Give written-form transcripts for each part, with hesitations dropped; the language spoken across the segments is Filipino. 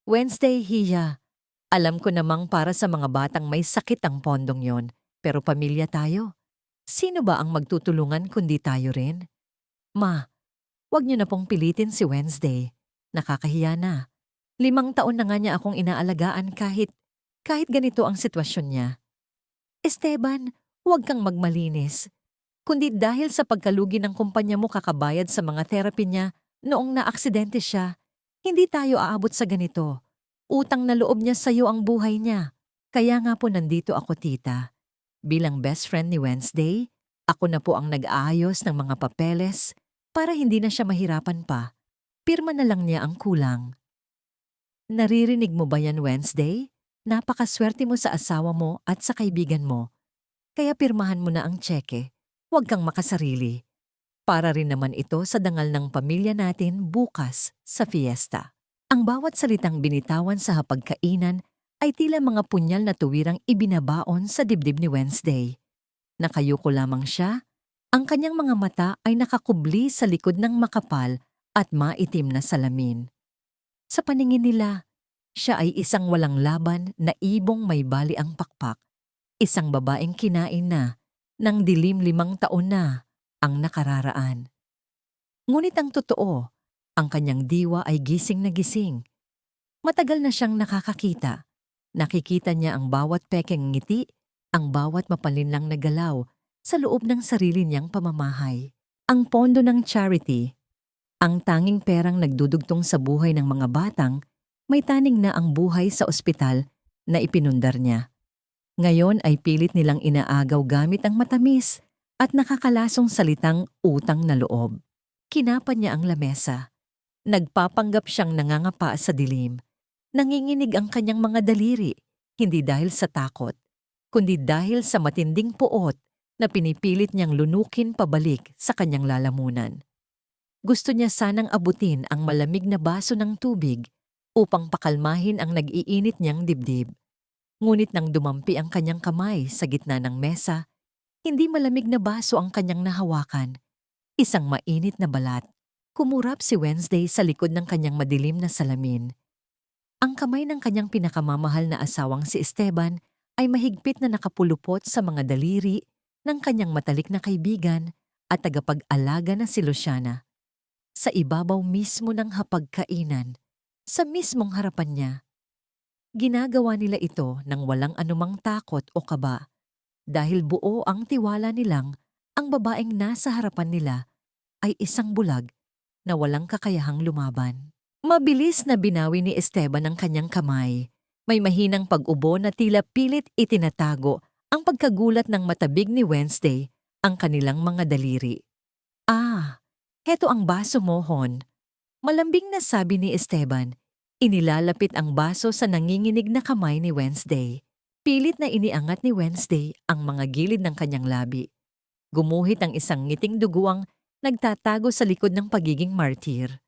Wednesday, Hiya. Alam ko namang para sa mga batang may sakit ang pondong yon, pero pamilya tayo. Sino ba ang magtutulungan kundi tayo rin? Ma, wag niyo na pong pilitin si Wednesday. Nakakahiya na. 5 taon na nga niya akong inaalagaan kahit ganito ang sitwasyon niya. Esteban, huwag kang magmalinis. Kundi dahil sa pagkalugi ng kumpanya mo kakabayad sa mga therapy niya noong naaksidente siya, hindi tayo aabot sa ganito. Utang na loob niya sa'yo ang buhay niya. Kaya nga po nandito ako, tita. Bilang best friend ni Wednesday, ako na po ang nag-aayos ng mga papeles para hindi na siya mahirapan pa. Pirma na lang niya ang kulang. Naririnig mo ba yan, Wednesday? Napakaswerte mo sa asawa mo at sa kaibigan mo. Kaya pirmahan mo na ang tseke. Huwag kang makasarili. Para rin naman ito sa dangal ng pamilya natin bukas sa fiesta. Ang bawat salitang binitawan sa hapagkainan ay tila mga punyal na tuwirang ibinabaon sa dibdib ni Wednesday. Nakayuko lamang siya, ang kanyang mga mata ay nakakubli sa likod ng makapal at maitim na salamin. Sa paningin nila, siya ay isang walang laban na ibong may bali ang pakpak, isang babaeng kinain na ng dilim 5 taon na ang nakararaan. Ngunit ang totoo, ang kanyang diwa ay gising na gising. Matagal na siyang nakakakita. Nakikita niya ang bawat pekeng ngiti, ang bawat mapalinlang na galaw sa loob ng sarili niyang pamamahay. Ang pondo ng charity, ang tanging perang nagdudugtong sa buhay ng mga batang, may taning na ang buhay sa ospital na ipinundar niya. Ngayon ay pilit nilang inaagaw gamit ang matamis at nakakalasong salitang utang na loob. Kinapan niya ang lamesa. Nagpapanggap siyang nangangapa sa dilim. Nanginginig ang kanyang mga daliri, hindi dahil sa takot, kundi dahil sa matinding puot na pinipilit niyang lunukin pabalik sa kanyang lalamunan. Gusto niya sanang abutin ang malamig na baso ng tubig upang pakalmahin ang nag-iinit niyang dibdib. Ngunit nang dumampi ang kanyang kamay sa gitna ng mesa, hindi malamig na baso ang kanyang nahawakan. Isang mainit na balat. Kumurap si Wednesday sa likod ng kanyang madilim na salamin. Ang kamay ng kanyang pinakamamahal na asawang si Esteban ay mahigpit na nakapulupot sa mga daliri ng kanyang matalik na kaibigan at tagapag-alaga na si Luciana. Sa ibabaw mismo ng hapagkainan, sa mismong harapan niya. Ginagawa nila ito nang walang anumang takot o kaba dahil buo ang tiwala nilang ang babaeng nasa harapan nila ay isang bulag na walang kakayahang lumaban. Mabilis na binawi ni Esteban ang kanyang kamay. May mahinang pag-ubo na tila pilit itinatago ang pagkagulat ng matabig ni Wednesday ang kanilang mga daliri. Ah, heto ang baso mo, Hon. Malambing na sabi ni Esteban. Inilalapit ang baso sa nanginginig na kamay ni Wednesday. Pilit na iniangat ni Wednesday ang mga gilid ng kanyang labi. Gumuhit ang isang ngiting duguang nagtatago sa likod ng pagiging martir.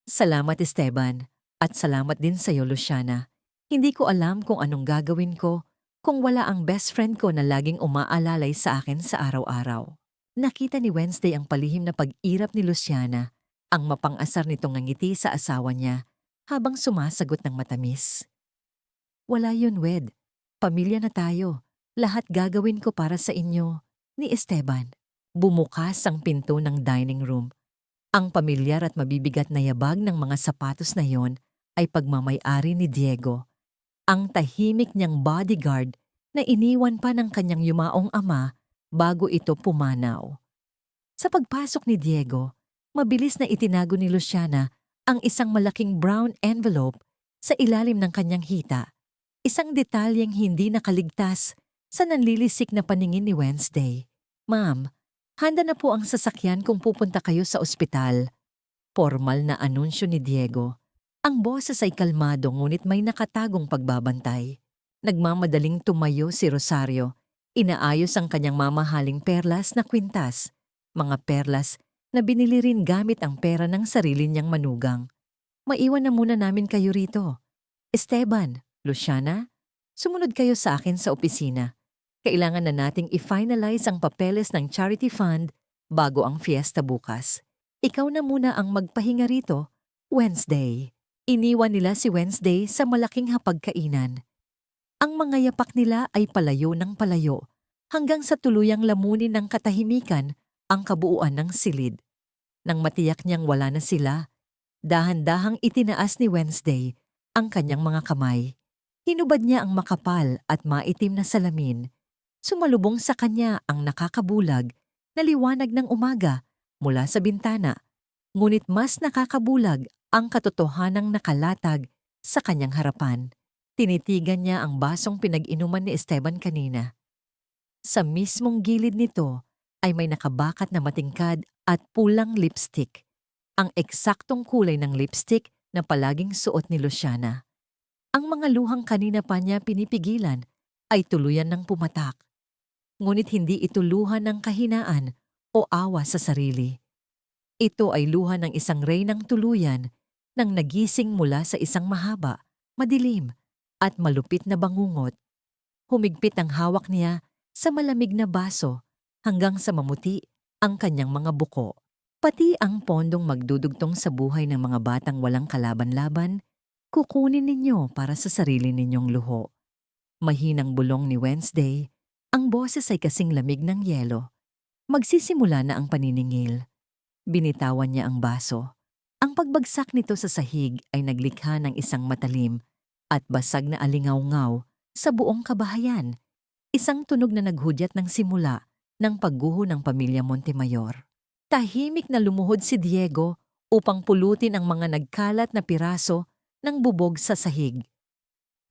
Salamat, Esteban, at salamat din sa iyo, Luciana. Hindi ko alam kung anong gagawin ko kung wala ang best friend ko na laging umaalalay sa akin sa araw-araw. Nakita ni Wednesday ang palihim na pag-irap ni Luciana, ang mapang-asar nitong ngiti sa asawa niya habang sumasagot ng matamis. Wala yun, Wed. Pamilya na tayo. Lahat gagawin ko para sa inyo, ni Esteban. Bumukas ang pinto ng dining room. Ang pamilyar at mabibigat na yabag ng mga sapatos na yon ay pagmamay-ari ni Diego, ang tahimik niyang bodyguard na iniwan pa ng kanyang yumaong ama bago ito pumanaw. Sa pagpasok ni Diego, mabilis na itinago ni Luciana ang isang malaking brown envelope sa ilalim ng kanyang hita, isang detalyeng hindi nakaligtas sa nanlilisik na paningin ni Wednesday. Ma'am, handa na po ang sasakyan kung pupunta kayo sa ospital. Formal na anunsyo ni Diego. Ang boses ay kalmado ngunit may nakatagong pagbabantay. Nagmamadaling tumayo si Rosario. Inaayos ang kanyang mamahaling perlas na kwintas. Mga perlas na binili rin gamit ang pera ng sarili niyang manugang. Maiwan na muna namin kayo rito. Esteban, Luciana, sumunod kayo sa akin sa opisina. Kailangan na nating i-finalize ang papeles ng charity fund bago ang fiesta bukas. Ikaw na muna ang magpahinga rito, Wednesday. Iniwan nila si Wednesday sa malaking hapagkainan. Ang mga yapak nila ay palayo ng palayo hanggang sa tuluyang lamunin ng katahimikan ang kabuuan ng silid. Nang matiyak niyang wala na sila, dahan-dahang itinaas ni Wednesday ang kanyang mga kamay. Hinubad niya ang makapal at maitim na salamin. Sumalubong sa kanya ang nakakabulag na liwanag ng umaga mula sa bintana, ngunit mas nakakabulag ang katotohanang nakalatag sa kanyang harapan. Tinitigan niya ang basong pinag-inuman ni Esteban kanina. Sa mismong gilid nito ay may nakabakat na matingkad at pulang lipstick, ang eksaktong kulay ng lipstick na palaging suot ni Luciana. Ang mga luhang kanina pa niya pinipigilan ay tuluyan ng pumatak. Ngunit hindi ito luha ng kahinaan o awa sa sarili. Ito ay luha ng isang reynang tuluyan nang nagising mula sa isang mahaba, madilim at malupit na bangungot. Humigpit ang hawak niya sa malamig na baso hanggang sa mamuti ang kanyang mga buko. Pati ang pondong magdudugtong sa buhay ng mga batang walang kalaban-laban, kukunin ninyo para sa sarili ninyong luho. Mahinang bulong ni Wednesday, ang boses ay kasing lamig ng yelo. Magsisimula na ang paniningil. Binitawan niya ang baso. Ang pagbagsak nito sa sahig ay naglikha ng isang matalim at basag na alingaw-ngaw sa buong kabahayan. Isang tunog na naghudyat ng simula ng pagguho ng pamilya Montemayor. Tahimik na lumuhod si Diego upang pulutin ang mga nagkalat na piraso ng bubog sa sahig.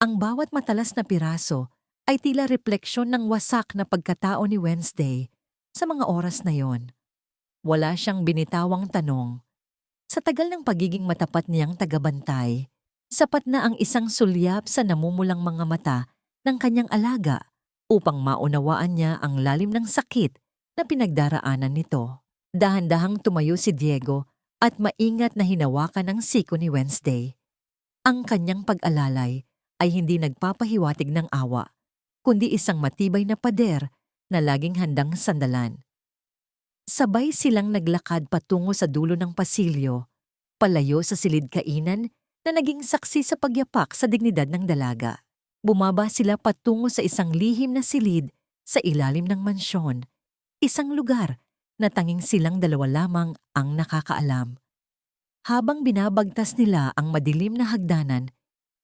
Ang bawat matalas na piraso ay tila refleksyon ng wasak na pagkatao ni Wednesday sa mga oras na yon. Wala siyang binitawang tanong. Sa tagal ng pagiging matapat niyang tagabantay, sapat na ang isang sulyap sa namumulang mga mata ng kanyang alaga upang maunawaan niya ang lalim ng sakit na pinagdaraanan nito. Dahan-dahang tumayo si Diego at maingat na hinawakan ang siko ni Wednesday. Ang kanyang pag-alalay ay hindi nagpapahiwatig ng awa, kundi isang matibay na pader na laging handang sandalan. Sabay silang naglakad patungo sa dulo ng pasilyo, palayo sa silid kainan na naging saksi sa pagyapak sa dignidad ng dalaga. Bumaba sila patungo sa isang lihim na silid sa ilalim ng mansyon, isang lugar na tanging silang dalawa lamang ang nakakaalam. Habang binabagtas nila ang madilim na hagdanan,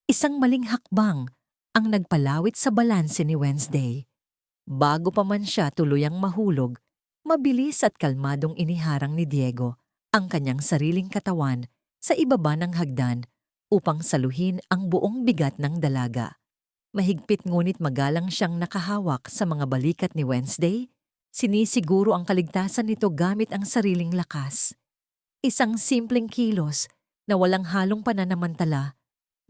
isang maling hakbang ang nagpalawit sa balanse ni Wednesday. Bago pa man siya tuluyang mahulog, mabilis at kalmadong iniharang ni Diego ang kanyang sariling katawan sa ibaba ng hagdan upang saluhin ang buong bigat ng dalaga. Mahigpit ngunit magalang siyang nakahawak sa mga balikat ni Wednesday. Sinisiguro ang kaligtasan nito gamit ang sariling lakas. Isang simpleng kilos na walang halong pananamantala,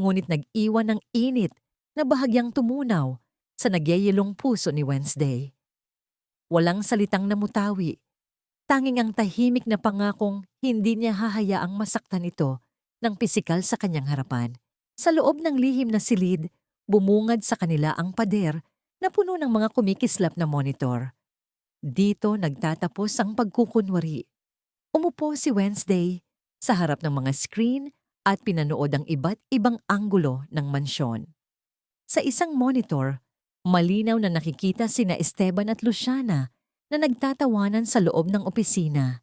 ngunit nag-iwan ng init na bahagyang tumunaw sa nagyayelong puso ni Wednesday. Walang salitang namutawi, tanging ang tahimik na pangakong hindi niya hahayaang masaktan ito ng pisikal sa kanyang harapan. Sa loob ng lihim na silid, bumungad sa kanila ang pader na puno ng mga kumikislap na monitor. Dito nagtatapos ang pagkukunwari. Umupo si Wednesday sa harap ng mga screen at pinanood ang iba't ibang anggulo ng mansyon. Sa isang monitor, malinaw na nakikita sina Esteban at Luciana na nagtatawanan sa loob ng opisina.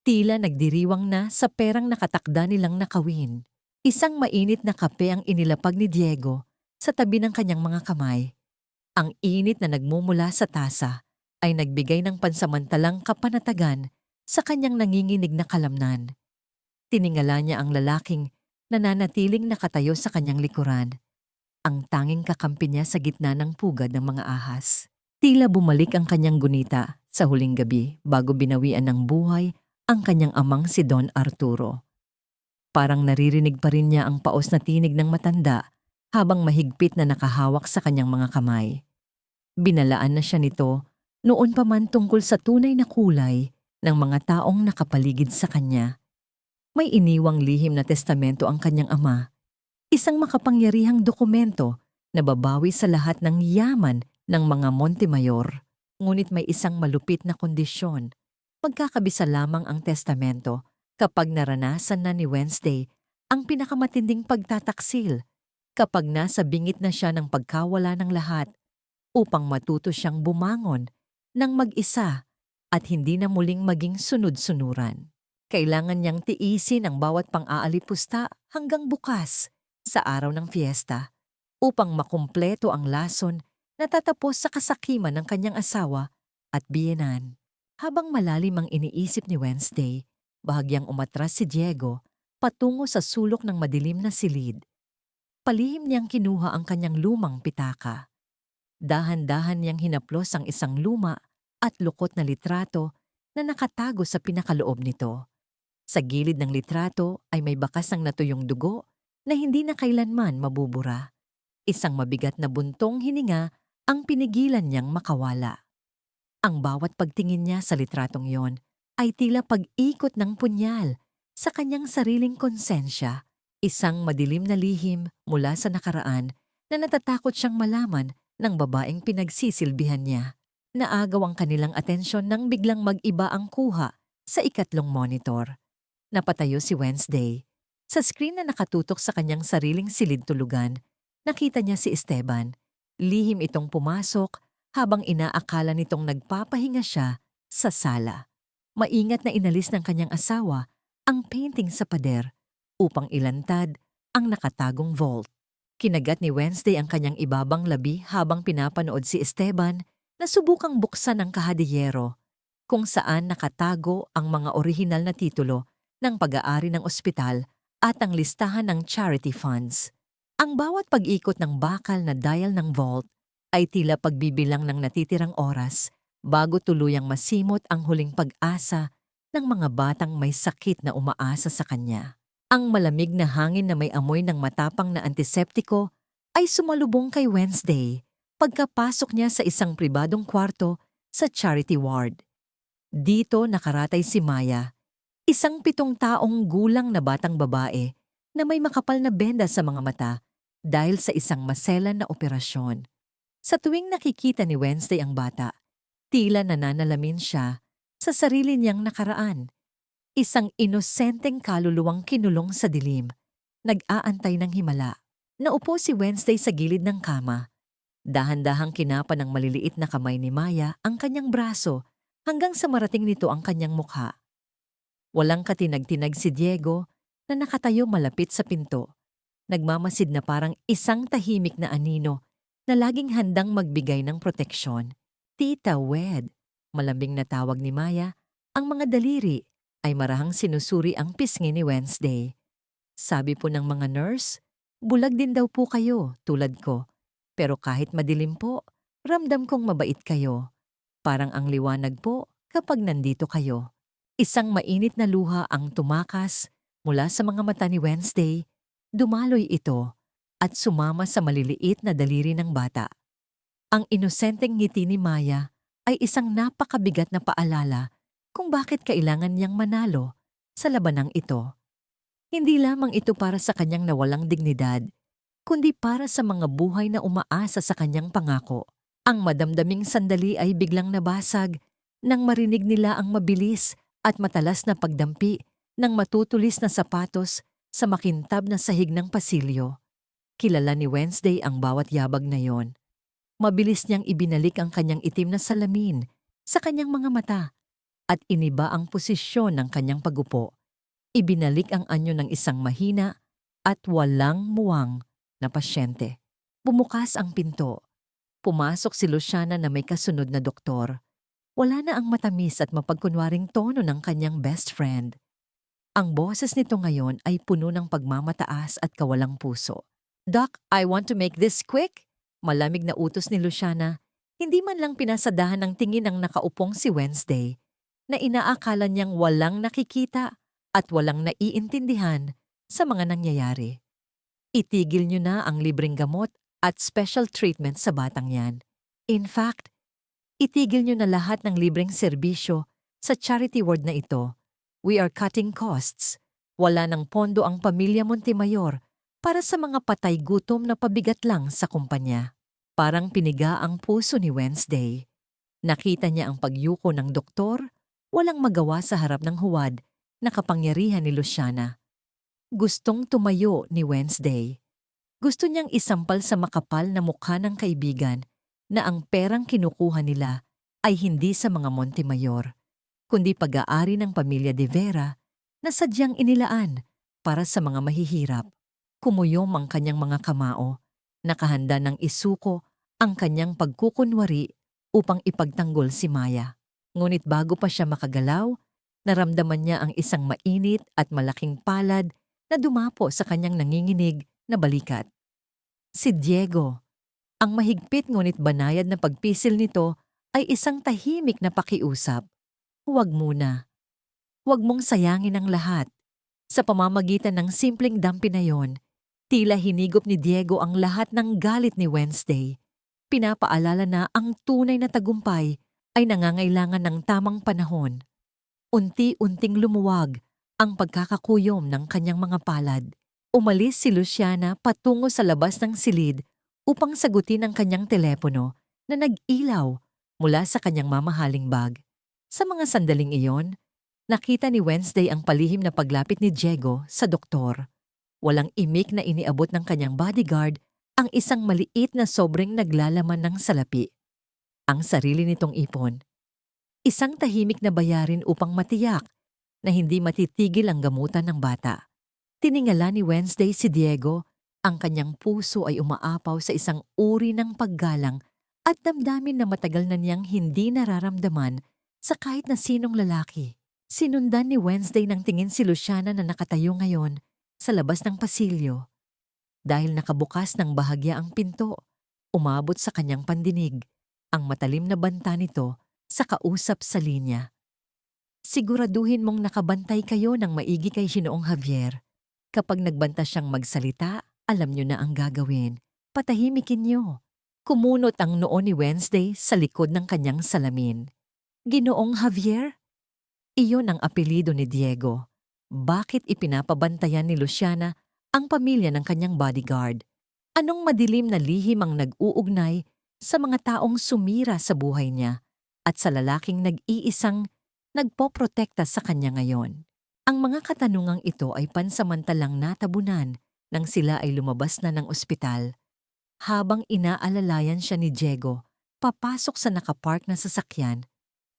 Tila nagdiriwang na sa perang nakatakda nilang nakawin. Isang mainit na kape ang inilapag ni Diego sa tabi ng kanyang mga kamay. Ang init na nagmumula sa tasa ay nagbigay ng pansamantalang kapanatagan sa kanyang nanginginig na kalamnan. Tiningala niya ang lalaking nananatiling nakatayo sa kanyang likuran, ang tanging kakampi niya sa gitna ng pugad ng mga ahas. Tila bumalik ang kanyang gunita sa huling gabi bago binawian ng buhay ang kanyang amang si Don Arturo. Parang naririnig pa rin niya ang paos na tinig ng matanda habang mahigpit na nakahawak sa kanyang mga kamay. Binalaan na siya nito noon pa man tungkol sa tunay na kulay ng mga taong nakapaligid sa kanya. May iniwang lihim na testamento ang kanyang ama, isang makapangyarihang dokumento na babawi sa lahat ng yaman ng mga Montemayor. Ngunit may isang malupit na kondisyon. Magkakabisa lamang ang testamento kapag naranasan na ni Wednesday ang pinakamatinding pagtataksil kapag nasa bingit na siya ng pagkawala ng lahat upang matuto siyang bumangon ng mag-isa at hindi na muling maging sunod-sunuran. Kailangan niyang tiisin ang bawat pang-aalipusta hanggang bukas sa araw ng fiesta upang makumpleto ang lason na tatapos sa kasakiman ng kanyang asawa at biyenan. Habang malalim ang iniisip ni Wednesday, bahagyang umatras si Diego patungo sa sulok ng madilim na silid. Palihim niyang kinuha ang kanyang lumang pitaka. Dahan-dahan niyang hinaplos ang isang luma at lukot na litrato na nakatago sa pinakaloob nito. Sa gilid ng litrato ay may bakas ng natuyong dugo na hindi na kailanman mabubura. Isang mabigat na buntong hininga ang pinigilan niyang makawala. Ang bawat pagtingin niya sa litratong yon ay tila pag-ikot ng punyal sa kanyang sariling konsensya, isang madilim na lihim mula sa nakaraan na natatakot siyang malaman ng babaeng pinagsisilbihan niya. Naagaw ang kanilang atensyon nang biglang mag-iba ang kuha sa ikatlong monitor. Napatayo si Wednesday. Sa screen na nakatutok sa kanyang sariling silid tulugan, nakita niya si Esteban. Lihim itong pumasok habang inaakala nitong nagpapahinga siya sa sala. Maingat na inalis ng kanyang asawa ang painting sa pader upang ilantad ang nakatagong vault. Kinagat ni Wednesday ang kanyang ibabang labi habang pinapanood si Esteban na subukang buksan ang kahadiyero kung saan nakatago ang mga orihinal na titulo ng pag-aari ng ospital at ang listahan ng charity funds. Ang bawat pag-ikot ng bakal na dial ng vault ay tila pagbibilang ng natitirang oras bago tuluyang masimot ang huling pag-asa ng mga batang may sakit na umaasa sa kanya. Ang malamig na hangin na may amoy ng matapang na antiseptiko ay sumalubong kay Wednesday pagkapasok niya sa isang pribadong kwarto sa charity ward. Dito nakaratay si Maya, isang 7 taong gulang na batang babae na may makapal na benda sa mga mata dahil sa isang maselan na operasyon. Sa tuwing nakikita ni Wednesday ang bata, tila nananalamin siya sa sarili niyang nakaraan. Isang inosenteng kaluluwang kinulong sa dilim, nag-aantay ng himala. Naupo si Wednesday sa gilid ng kama. Dahan-dahang kinapa ng maliliit na kamay ni Maya ang kanyang braso hanggang sa marating nito ang kanyang mukha. Walang katinag-tinag si Diego na nakatayo malapit sa pinto. Nagmamasid na parang isang tahimik na anino na laging handang magbigay ng proteksyon. Tita Wed, malambing na tawag ni Maya, ang mga daliri ay marahang sinusuri ang pisngi ni Wednesday. Sabi po ng mga nurse, bulag din daw po kayo tulad ko. Pero kahit madilim po, ramdam kong mabait kayo. Parang ang liwanag po kapag nandito kayo. Isang mainit na luha ang tumakas mula sa mga mata ni Wednesday. Dumaloy ito at sumama sa maliliit na daliri ng bata. Ang inosenteng ngiti ni Maya ay isang napakabigat na paalala kung bakit kailangan niyang manalo sa labanang ito. Hindi lamang ito para sa kanyang nawalang dignidad, kundi para sa mga buhay na umaasa sa kanyang pangako. Ang madamdaming sandali ay biglang nabasag nang marinig nila ang mabilis at matalas na pagdampi ng matutulis na sapatos sa makintab na sahig ng pasilyo. Kilala ni Wednesday ang bawat yabag na yon. Mabilis niyang ibinalik ang kanyang itim na salamin sa kanyang mga mata at iniba ang posisyon ng kanyang pagupo. Ibinalik ang anyo ng isang mahina at walang muwang na pasyente. Bumukas ang pinto. Pumasok si Luciana na may kasunod na doktor. Wala na ang matamis at mapagkunwaring tono ng kanyang best friend. Ang boses nito ngayon ay puno ng pagmamataas at kawalang puso. "Doc, I want to make this quick." Malamig na utos ni Luciana, hindi man lang pinasadahan ng tingin ng nakaupong si Wednesday, na inaakala niyang walang nakikita at walang naiintindihan sa mga nangyayari. Itigil niyo na ang libreng gamot at special treatment sa batang yan. In fact, itigil niyo na lahat ng libreng serbisyo sa charity ward na ito. We are cutting costs. Wala ng pondo ang pamilya Montemayor para sa mga patay gutom na pabigat lang sa kumpanya. Parang piniga ang puso ni Wednesday. Nakita niya ang pagyuko ng doktor, walang magawa sa harap ng huwad na kapangyarihan ni Luciana. Gustong tumayo ni Wednesday. Gusto niyang isampal sa makapal na mukha ng kaibigan na ang perang kinukuha nila ay hindi sa mga Montemayor, kundi pag-aari ng pamilya de Vera na sadyang inilaan para sa mga mahihirap. Kumuyom ang kanyang mga kamao, nakahanda ng isuko ang kanyang pagkukunwari upang ipagtanggol si Maya. Ngunit bago pa siya makagalaw, naramdaman niya ang isang mainit at malaking palad na dumapo sa kanyang nanginginig na balikat. Si Diego. Ang mahigpit ngunit banayad na pagpisil nito ay isang tahimik na pakiusap. Huwag muna. Huwag mong sayangin ang lahat. Sa pamamagitan ng simpleng dampi na yon, tila hinigop ni Diego ang lahat ng galit ni Wednesday. Pinapaalala na ang tunay na tagumpay ay nangangailangan ng tamang panahon. Unti-unting lumuwag ang pagkakakuyom ng kanyang mga palad. Umalis si Luciana patungo sa labas ng silid upang sagutin ang kanyang telepono na nag-ilaw mula sa kanyang mamahaling bag. Sa mga sandaling iyon, nakita ni Wednesday ang palihim na paglapit ni Diego sa doktor. Walang imik na iniabot ng kanyang bodyguard ang isang maliit na sobreng naglalaman ng salapi. Ang sarili nitong ipon. Isang tahimik na bayarin upang matiyak na hindi matitigil ang gamutan ng bata. Tiningala ni Wednesday si Diego, ang kanyang puso ay umaapaw sa isang uri ng paggalang at damdamin na matagal na niyang hindi nararamdaman sa kahit na sinong lalaki. Sinundan ni Wednesday ng tingin si Luciana na nakatayo ngayon sa labas ng pasilyo. Dahil nakabukas ng bahagya ang pinto, umabot sa kanyang pandinig ang matalim na banta nito sa kausap sa linya. Siguraduhin mong nakabantay kayo ng maigi kay Ginoong Javier. Kapag nagbanta siyang magsalita, alam niyo na ang gagawin. Patahimikin niyo. Kumunot ang noo ni Wednesday sa likod ng kanyang salamin. Ginoong Javier? Iyon ang apelido ni Diego. Bakit ipinapabantayan ni Luciana ang pamilya ng kanyang bodyguard? Anong madilim na lihim ang nag-uugnay sa mga taong sumira sa buhay niya at sa lalaking nag-iisang nagpoprotekta sa kanya ngayon? Ang mga katanungang ito ay pansamantalang natabunan nang sila ay lumabas na ng ospital. Habang inaalalayan siya ni Diego, papasok sa nakapark na sasakyan,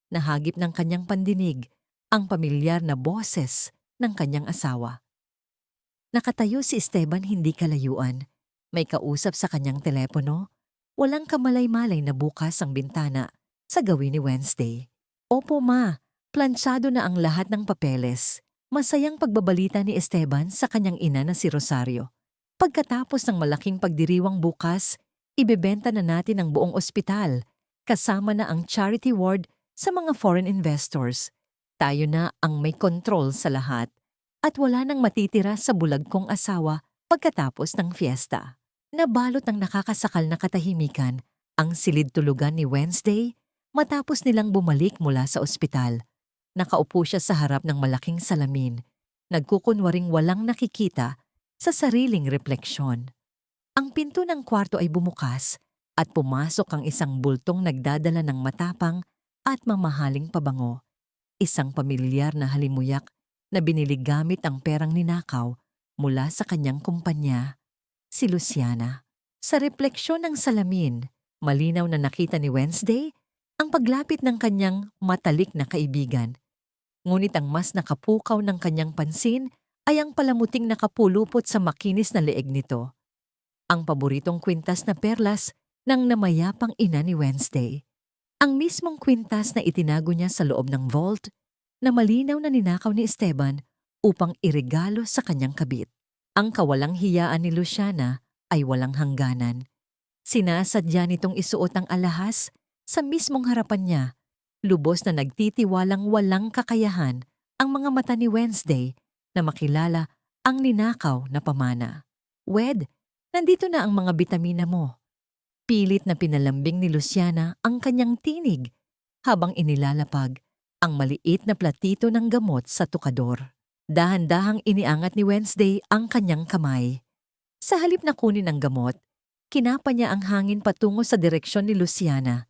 nahagip ng kanyang pandinig ang pamilyar na boses ng kanyang asawa. Nakatayo si Esteban hindi kalayuan. May kausap sa kanyang telepono. Walang kamalay-malay na bukas ang bintana sa gawin ni Wednesday. Opo ma, planchado na ang lahat ng papeles. Masayang pagbabalita ni Esteban sa kanyang ina na si Rosario. Pagkatapos ng malaking pagdiriwang bukas, ibebenta na natin ang buong ospital, kasama na ang charity ward sa mga foreign investors. Tayo na ang may kontrol sa lahat at wala nang matitira sa bulag kong asawa pagkatapos ng fiesta. Nabalot ng nakakasakal na katahimikan ang silid tulugan ni Wednesday matapos nilang bumalik mula sa ospital. Nakaupo siya sa harap ng malaking salamin, nagkukunwaring walang nakikita sa sariling refleksyon. Ang pinto ng kwarto ay bumukas at pumasok ang isang bultong nagdadala ng matapang at mamahaling pabango. Isang pamilyar na halimuyak na binili gamit ang perang ninakaw mula sa kanyang kumpanya, si Luciana. Sa refleksyon ng salamin, malinaw na nakita ni Wednesday ang paglapit ng kanyang matalik na kaibigan. Ngunit ang mas nakapukaw ng kanyang pansin ay ang palamuting nakapulupot sa makinis na leeg nito. Ang paboritong kwintas na perlas ng namayapang ina ni Wednesday. Ang mismong kwintas na itinago niya sa loob ng vault na malinaw na ninakaw ni Esteban upang iregalo sa kanyang kabit. Ang kawalang hiyaan ni Luciana ay walang hangganan. Sinasadya nitong isuot ang alahas sa mismong harapan niya. Lubos na nagtitiwalang walang kakayahan ang mga mata ni Wednesday na makilala ang ninakaw na pamana. Wed, nandito na ang mga bitamina mo. Pilit na pinalambing ni Luciana ang kanyang tinig habang inilalapag ang maliit na platito ng gamot sa tukador. Dahan-dahang iniangat ni Wednesday ang kanyang kamay. Sa halip na kunin ang gamot, kinapa niya ang hangin patungo sa direksyon ni Luciana.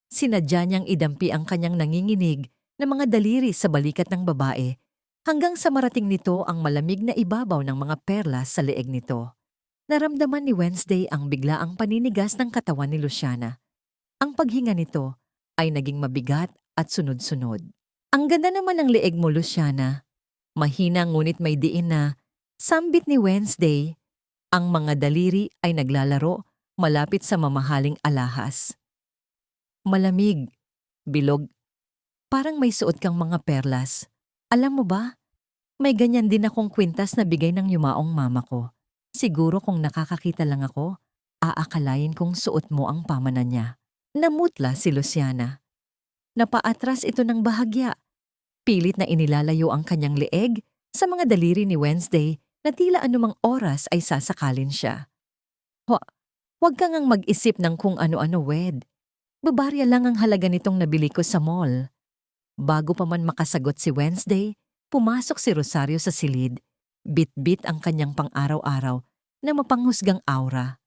Sinadya niyang idampi ang kanyang nanginginig na mga daliri sa balikat ng babae Hanggang sa marating nito ang malamig na ibabaw ng mga perlas sa leeg nito. Naramdaman ni Wednesday ang biglaang paninigas ng katawan ni Luciana. Ang paghinga nito ay naging mabigat at sunod-sunod. Ang ganda naman ng leeg mo, Luciana. Mahina ngunit may diin na, sambit ni Wednesday. Ang mga daliri ay naglalaro malapit sa mamahaling alahas. Malamig, bilog, parang may suot kang mga perlas. Alam mo ba, may ganyan din akong kwintas na bigay ng yumaong mama ko. Siguro kung nakakakita lang ako, aakalain kong suot mo ang pamana niya. Namutla si Luciana. Napaatras ito ng bahagya. Pilit na inilalayo ang kanyang leeg sa mga daliri ni Wednesday na tila anumang oras ay sasakalin siya. Huwag kang ngang mag-isip ng kung ano-ano, Wed. Babarya lang ang halaga nitong nabili ko sa mall. Bago pa man makasagot si Wednesday, pumasok si Rosario sa silid. Bit-bit ang kanyang pang-araw-araw na mapanghusgang aura.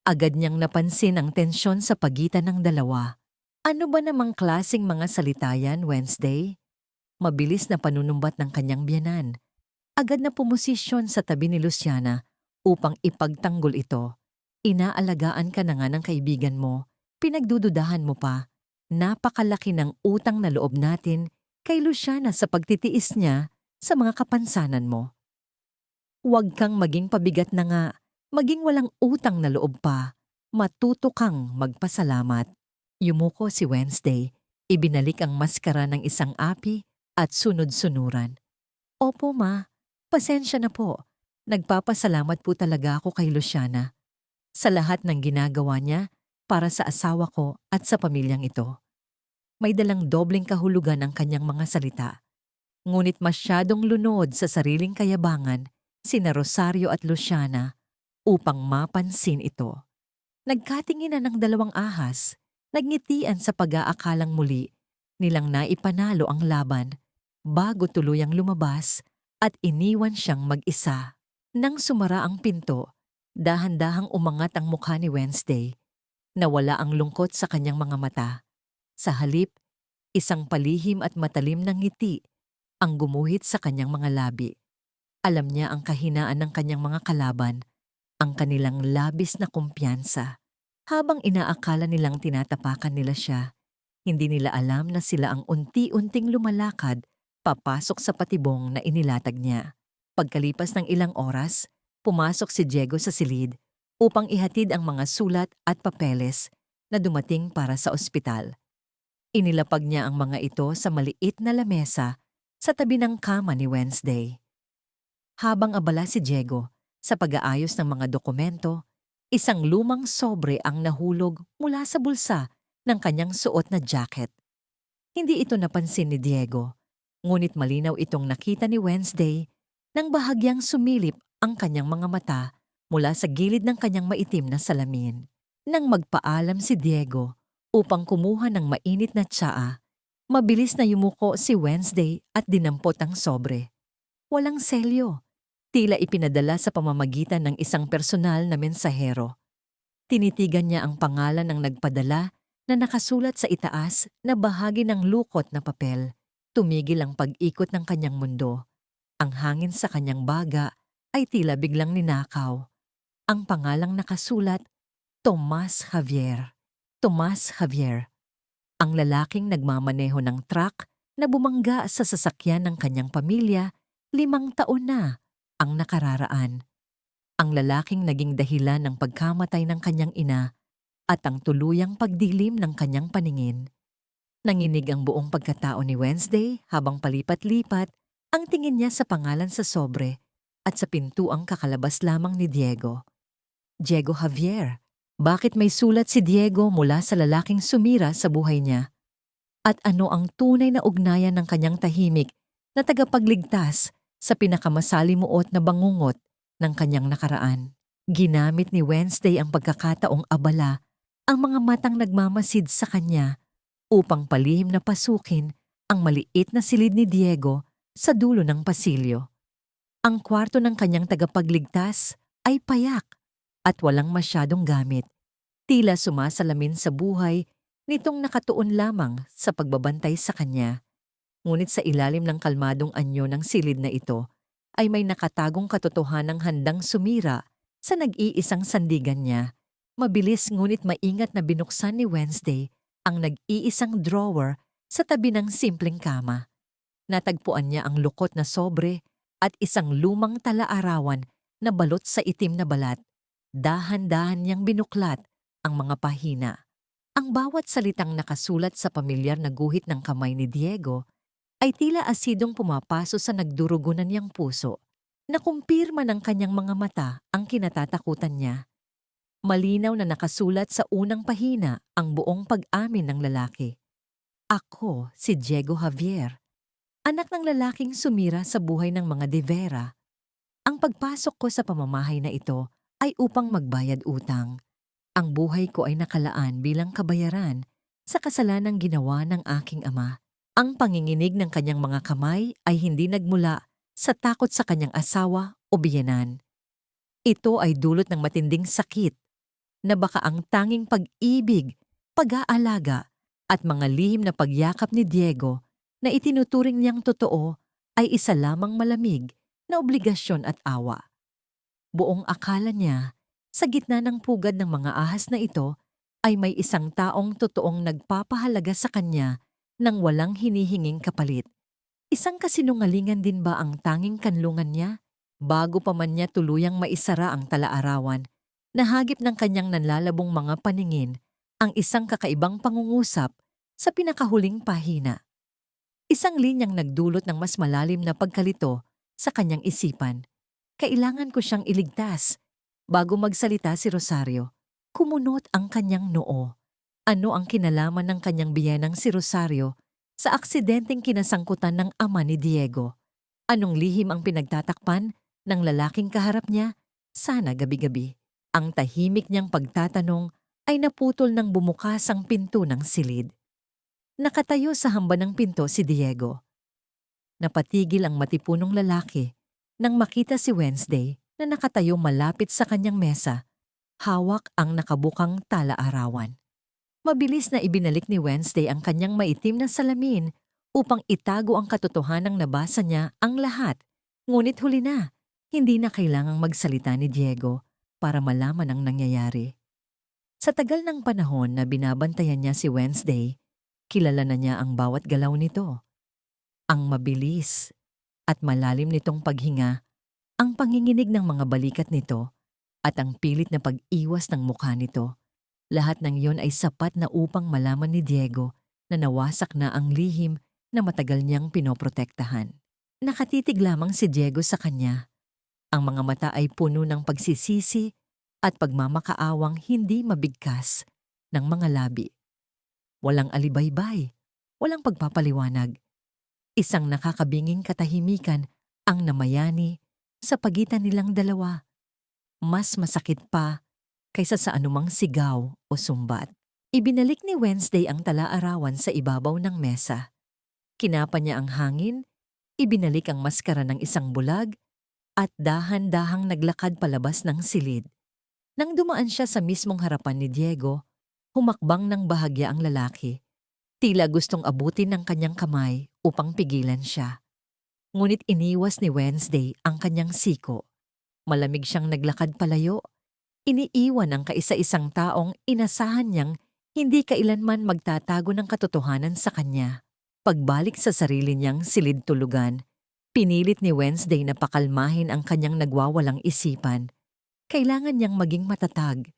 Agad niyang napansin ang tensyon sa pagitan ng dalawa. Ano ba namang klaseng mga salita yan, Wednesday? Mabilis na panunumbat ng kanyang biyanan. Agad na pumosisyon sa tabi ni Luciana upang ipagtanggol ito. Inaalagaan ka na nga ng kaibigan mo, pinagdududahan mo pa. Napakalaki ng utang na loob natin kay Luciana sa pagtitiis niya sa mga kapansanan mo. Huwag kang maging pabigat na nga, maging walang utang na loob pa. Matuto kang magpasalamat. Yumuko si Wednesday, ibinalik ang maskara ng isang api at sunod-sunuran. Opo ma, pasensya na po. Nagpapasalamat po talaga ako kay Luciana sa lahat ng ginagawa niya para sa asawa ko at sa pamilyang ito. May dalang dobleng kahulugan ang kanyang mga salita. Ngunit masyadong lunod sa sariling kayabangan sina Rosario at Luciana upang mapansin ito. Nagkatinginan ng dalawang ahas, nagngitian sa pag-aakalang muli nilang naipanalo ang laban bago tuluyang lumabas at iniwan siyang mag-isa. Nang sumara ang pinto, dahan-dahang umangat ang mukha ni Wednesday. Nawala ang lungkot sa kanyang mga mata. Sa halip, isang palihim at matalim na ngiti ang gumuhit sa kanyang mga labi. Alam niya ang kahinaan ng kanyang mga kalaban, ang kanilang labis na kumpiyansa. Habang inaakala nilang tinatapakan nila siya, hindi nila alam na sila ang unti-unting lumalakad papasok sa patibong na inilatag niya. Pagkalipas ng ilang oras, pumasok si Diego sa silid upang ihatid ang mga sulat at papeles na dumating para sa ospital. Inilapag niya ang mga ito sa maliit na lamesa sa tabi ng kama ni Wednesday. Habang abala si Diego sa pag-aayos ng mga dokumento, isang lumang sobre ang nahulog mula sa bulsa ng kanyang suot na jacket. Hindi ito napansin ni Diego, ngunit malinaw itong nakita ni Wednesday nang bahagyang sumilip ang kanyang mga mata mula sa gilid ng kanyang maitim na salamin. Nang magpaalam si Diego upang kumuha ng mainit na tsaa, mabilis na yumuko si Wednesday at dinampot ang sobre. Walang selyo. Tila ipinadala sa pamamagitan ng isang personal na mensahero. Tinitigan niya ang pangalan ng nagpadala na nakasulat sa itaas na bahagi ng lukot na papel. Tumigil ang pag-ikot ng kanyang mundo. Ang hangin sa kanyang baga ay tila biglang ninakaw. Ang pangalang nakasulat, Tomas Javier. Tomas Javier. Ang lalaking nagmamaneho ng truck na bumangga sa sasakyan ng kanyang pamilya 5 taon na ang nakararaan. Ang lalaking naging dahilan ng pagkamatay ng kanyang ina at ang tuluyang pagdilim ng kanyang paningin. Nanginig ang buong pagkatao ni Wednesday habang palipat-lipat ang tingin niya sa pangalan sa sobre at sa pintuang kakalabas lamang ni Diego. Diego Javier. Bakit may sulat si Diego mula sa lalaking sumira sa buhay niya? At ano ang tunay na ugnayan ng kanyang tahimik na tagapagligtas sa pinakamasalimuot na bangungot ng kanyang nakaraan? Ginamit ni Wednesday ang pagkakataong abala ang mga matang nagmamasid sa kanya upang palihim na pasukin ang maliit na silid ni Diego sa dulo ng pasilyo. Ang kwarto ng kanyang tagapagligtas ay payak at walang masyadong gamit. Tila sumasalamin sa buhay nitong nakatuon lamang sa pagbabantay sa kanya. Ngunit sa ilalim ng kalmadong anyo ng silid na ito ay may nakatagong katotohanang handang sumira sa nag-iisang sandigan niya. Mabilis ngunit maingat na binuksan ni Wednesday ang nag-iisang drawer sa tabi ng simpleng kama. Natagpuan niya ang lukot na sobre at isang lumang talaarawan na balot sa itim na balat. Dahan-dahan niyang binuklat ang mga pahina. Ang bawat salitang nakasulat sa pamilyar na guhit ng kamay ni Diego ay tila asidong pumapaso sa nagdurugunan niyang puso. Nakumpirma ng kanyang mga mata ang kinatatakutan niya. Malinaw na nakasulat sa unang pahina ang buong pag-amin ng lalaki. Ako si Diego Javier, anak ng lalaking sumira sa buhay ng mga De Vera. Ang pagpasok ko sa pamamahay na ito ay upang magbayad utang. Ang buhay ko ay nakalaan bilang kabayaran sa kasalanang ginawa ng aking ama. Ang panginginig ng kanyang mga kamay ay hindi nagmula sa takot sa kanyang asawa o biyenan. Ito ay dulot ng matinding sakit na baka ang tanging pag-ibig, pag-aalaga at mga lihim na pagyakap ni Diego na itinuturing niyang totoo ay isa lamang malamig na obligasyon at awa. Buong akala niya, sa gitna ng pugad ng mga ahas na ito, ay may isang taong totoong nagpapahalaga sa kanya nang walang hinihinging kapalit. Isang kasinungalingan din ba ang tanging kanlungan niya? Bago pa man niya tuluyang maisara ang talaarawan, nahagip ng kanyang nanlalabong mga paningin ang isang kakaibang pangungusap sa pinakahuling pahina. Isang linyang nagdulot ng mas malalim na pagkalito sa kanyang isipan. Kailangan ko siyang iligtas. Bago magsalita si Rosario, kumunot ang kanyang noo. Ano ang kinalaman ng kanyang biyenang si Rosario sa aksidenteng kinasangkutan ng ama ni Diego? Anong lihim ang pinagtatakpan ng lalaking kaharap niya? Sana gabi-gabi. Ang tahimik niyang pagtatanong ay naputol nang bumukas ang pinto ng silid. Nakatayo sa hamba ng pinto si Diego. Napatigil ang matipunong lalaki nang makita si Wednesday na nakatayo malapit sa kanyang mesa, hawak ang nakabukang talaarawan. Mabilis na ibinalik ni Wednesday ang kanyang maitim na salamin upang itago ang katotohanang nabasa niya ang lahat. Ngunit huli na, hindi na kailangang magsalita ni Diego para malaman ang nangyayari. Sa tagal ng panahon na binabantayan niya si Wednesday, kilala na niya ang bawat galaw nito. Ang mabilis at malalim nitong paghinga, ang panginginig ng mga balikat nito, at ang pilit na pag-iwas ng mukha nito. Lahat ng iyon ay sapat na upang malaman ni Diego na nawasak na ang lihim na matagal niyang pinoprotektahan. Nakatitig lamang si Diego sa kanya. Ang mga mata ay puno ng pagsisisi at pagmamakaawang hindi mabigkas ng mga labi. Walang alibaybay, walang pagpapaliwanag. Isang nakakabinging katahimikan ang namayani sa pagitan nilang dalawa. Mas masakit pa kaysa sa anumang sigaw o sumbat. Ibinalik ni Wednesday ang talaarawan sa ibabaw ng mesa. Kinapa niya ang hangin, ibinalik ang maskara ng isang bulag, at dahan-dahang naglakad palabas ng silid. Nang dumaan siya sa mismong harapan ni Diego, humakbang ng bahagya ang lalaki. Tila gustong abutin ng kanyang kamay upang pigilan siya. Ngunit iniwas ni Wednesday ang kanyang siko. Malamig siyang naglakad palayo. Iniiwan ang kaisa-isang taong inasahan niyang hindi kailanman magtatago ng katotohanan sa kanya. Pagbalik sa sarili niyang silid tulugan, pinilit ni Wednesday na pakalmahin ang kanyang nagwawalang isipan. Kailangan niyang maging matatag.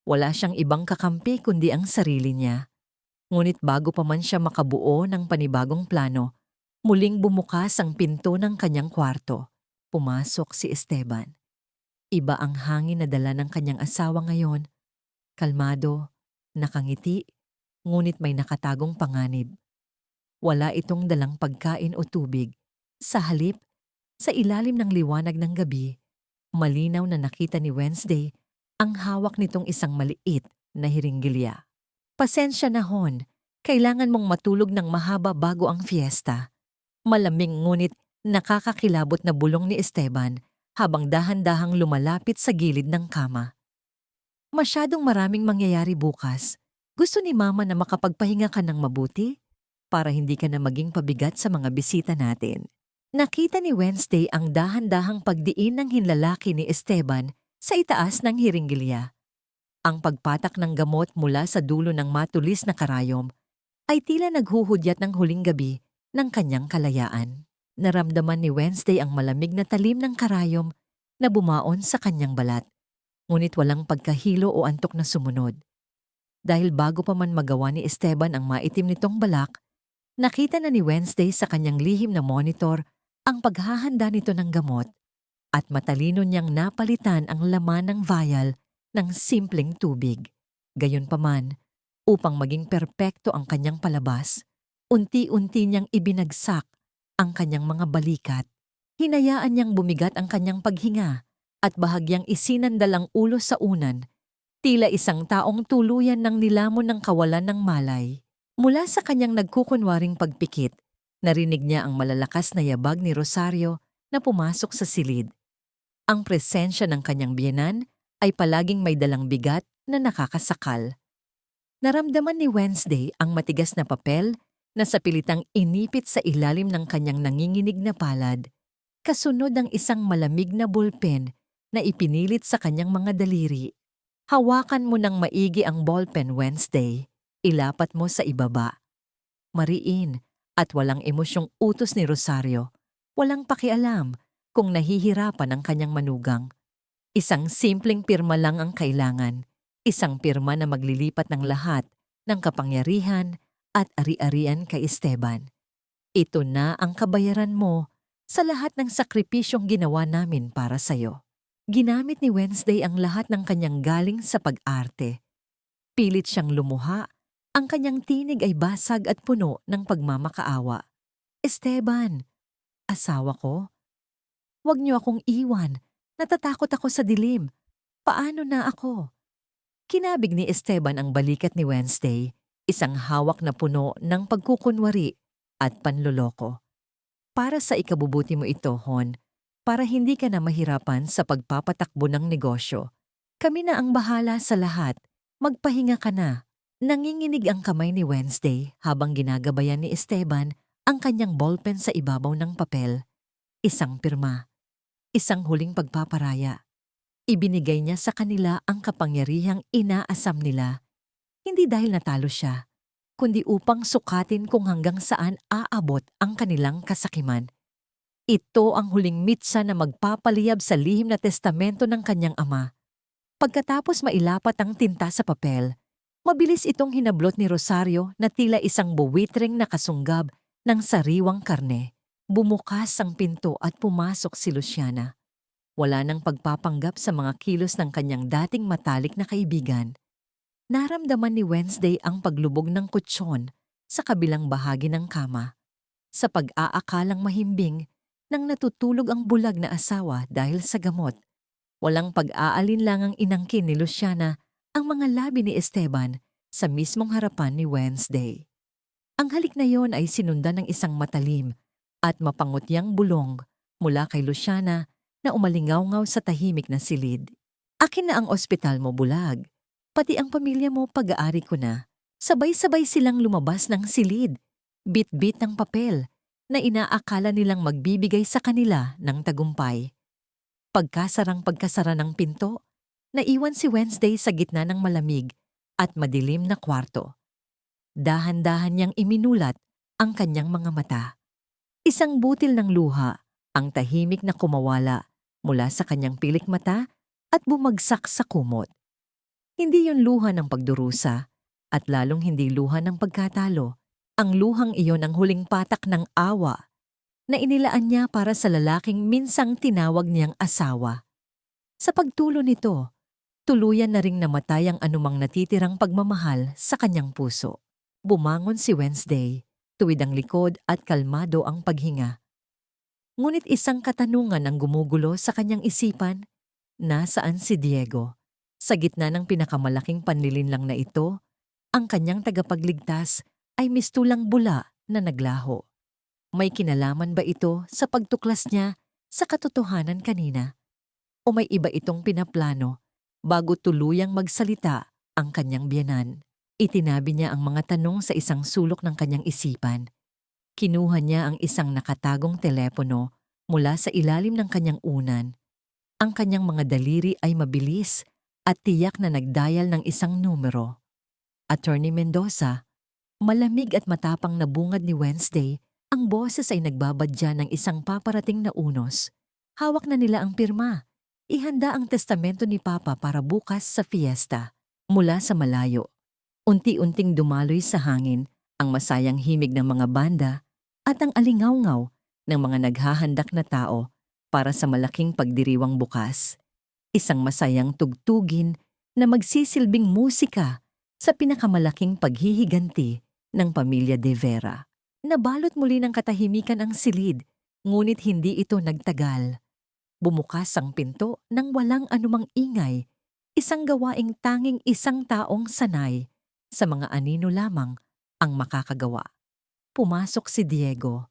Wala siyang ibang kakampi kundi ang sarili niya. Ngunit bago pa man siya makabuo ng panibagong plano, muling bumukas ang pinto ng kanyang kwarto. Pumasok si Esteban. Iba ang hangin na dala ng kanyang asawa ngayon. Kalmado, nakangiti, ngunit may nakatagong panganib. Wala itong dalang pagkain o tubig. Sa halip, sa ilalim ng liwanag ng gabi, malinaw na nakita ni Wednesday ang hawak nitong isang maliit na hiringgilya. Pasensya na hon, kailangan mong matulog ng mahaba bago ang fiesta. Malamig ngunit nakakakilabot na bulong ni Esteban habang dahan-dahang lumalapit sa gilid ng kama. Masyadong maraming mangyayari bukas. Gusto ni Mama na makapagpahinga ka ng mabuti? para hindi ka na maging pabigat sa mga bisita natin. Nakita ni Wednesday ang dahan-dahang pagdiin ng hinlalaki ni Esteban sa itaas ng hiringgilya. Ang pagpatak ng gamot mula sa dulo ng matulis na karayom ay tila naghuhudyat ng huling gabi ng kanyang kalayaan. Naramdaman ni Wednesday ang malamig na talim ng karayom na bumaon sa kanyang balat, ngunit walang pagkahilo o antok na sumunod. Dahil bago pa man magawa ni Esteban ang maitim nitong balak, nakita na ni Wednesday sa kanyang lihim na monitor ang paghahanda nito ng gamot at matalino niyang napalitan ang laman ng vial ng simpleng tubig. Gayunpaman, upang maging perpekto ang kanyang palabas, unti-unti niyang ibinagsak ang kanyang mga balikat. Hinayaan niyang bumigat ang kanyang paghinga at bahagyang isinandal ang ulo sa unan, tila isang taong tuluyan ng nilamon ng kawalan ng malay. Mula sa kanyang nagkukunwaring pagpikit, narinig niya ang malalakas na yabag ni Rosario na pumasok sa silid. Ang presensya ng kanyang biyenan ay palaging may dalang bigat na nakakasakal. Naramdaman ni Wednesday ang matigas na papel na sa pilitang inipit sa ilalim ng kanyang nanginginig na palad, kasunod ng isang malamig na ballpen na ipinilit sa kanyang mga daliri. Hawakan mo ng maigi ang ballpen, Wednesday. Ilapat mo sa ibaba. Mariin at walang emosyong utos ni Rosario. Walang pakialam kung nahihirapan ang kanyang manugang. Isang simpleng pirma lang ang kailangan. Isang pirma na maglilipat ng lahat ng kapangyarihan at ari-arian kay Esteban. Ito na ang kabayaran mo sa lahat ng sakripisyong ginawa namin para sa'yo. Ginamit ni Wednesday ang lahat ng kanyang galing sa pag-arte. Pilit siyang lumuha, ang kanyang tinig ay basag at puno ng pagmamakaawa. Esteban, asawa ko, huwag niyo akong iwan. Natatakot ako sa dilim. Paano na ako? Kinabig ni Esteban ang balikat ni Wednesday, isang hawak na puno ng pagkukunwari at panloloko. Para sa ikabubuti mo ito, Hon, para hindi ka na mahirapan sa pagpapatakbo ng negosyo. Kami na ang bahala sa lahat. Magpahinga ka na. Nanginginig ang kamay ni Wednesday habang ginagabayan ni Esteban ang kanyang ballpen sa ibabaw ng papel. Isang pirma. Isang huling pagpaparaya. Ibinigay niya sa kanila ang kapangyarihang inaasam nila, hindi dahil natalo siya, kundi upang sukatin kung hanggang saan aabot ang kanilang kasakiman. Ito ang huling mitsa na magpapaliyab sa lihim na testamento ng kanyang ama. Pagkatapos mailapat ang tinta sa papel, mabilis itong hinablot ni Rosario na tila isang buwitreng nakasunggab ng sariwang karne. Bumukas ang pinto at pumasok si Luciana. Wala nang pagpapanggap sa mga kilos ng kanyang dating matalik na kaibigan. Naramdaman ni Wednesday ang paglubog ng kutsyon sa kabilang bahagi ng kama. Sa pag-aakalang mahimbing nang natutulog ang bulag na asawa dahil sa gamot. Walang pag-aalinlangang inangkin ni Luciana ang mga labi ni Esteban sa mismong harapan ni Wednesday. Ang halik na yon ay sinundan ng isang matalim at mapangutyang bulong mula kay Luciana na umalingaw-ngaw sa tahimik na silid. Akin na ang ospital mo, bulag. Pati ang pamilya mo pag-aari ko na. Sabay-sabay silang lumabas ng silid. Bit-bit ng papel na inaakala nilang magbibigay sa kanila ng tagumpay. Pagkasara ng pinto, naiwan si Wednesday sa gitna ng malamig at madilim na kwarto. Dahan-dahan niyang iminulat ang kanyang mga mata. Isang butil ng luha ang tahimik na kumawala mula sa kanyang pilik mata at bumagsak sa kumot. Hindi yon luha ng pagdurusa at lalong hindi luha ng pagkatalo. Ang luhang iyon ang huling patak ng awa na inilaan niya para sa lalaking minsang tinawag niyang asawa. Sa pagtulo nito, tuluyan na ring namatay ang anumang natitirang pagmamahal sa kanyang puso. Bumangon si Wednesday, tuwid ang likod at kalmado ang paghinga. Ngunit isang katanungan ang gumugulo sa kanyang isipan, nasaan si Diego? Sa gitna ng pinakamalaking panlilinlang na ito, ang kanyang tagapagligtas ay mistulang bula na naglaho. May kinalaman ba ito sa pagtuklas niya sa katotohanan kanina? O may iba itong pinaplano bago tuluyang magsalita ang kanyang biyenan? Itinabi niya ang mga tanong sa isang sulok ng kanyang isipan. Kinuha niya ang isang nakatagong telepono mula sa ilalim ng kanyang unan. Ang kanyang mga daliri ay mabilis at tiyak na nagdial ng isang numero. Attorney Mendoza, malamig at matapang na bungad ni Wednesday, ang boses ay nagbabadya ng isang paparating na unos. Hawak na nila ang pirma. Ihanda ang testamento ni Papa para bukas sa fiesta. Mula sa malayo, unti-unting dumaloy sa hangin ang masayang himig ng mga banda at ang alingawngaw ng mga naghahandak na tao para sa malaking pagdiriwang bukas. Isang masayang tugtugin na magsisilbing musika sa pinakamalaking paghihiganti ng pamilya De Vera. Nabalot muli ng katahimikan ang silid, ngunit hindi ito nagtagal. Bumukas ang pinto nang walang anumang ingay, isang gawaing tanging isang taong sanay sa mga anino lamang ang makakagawa. Pumasok si Diego.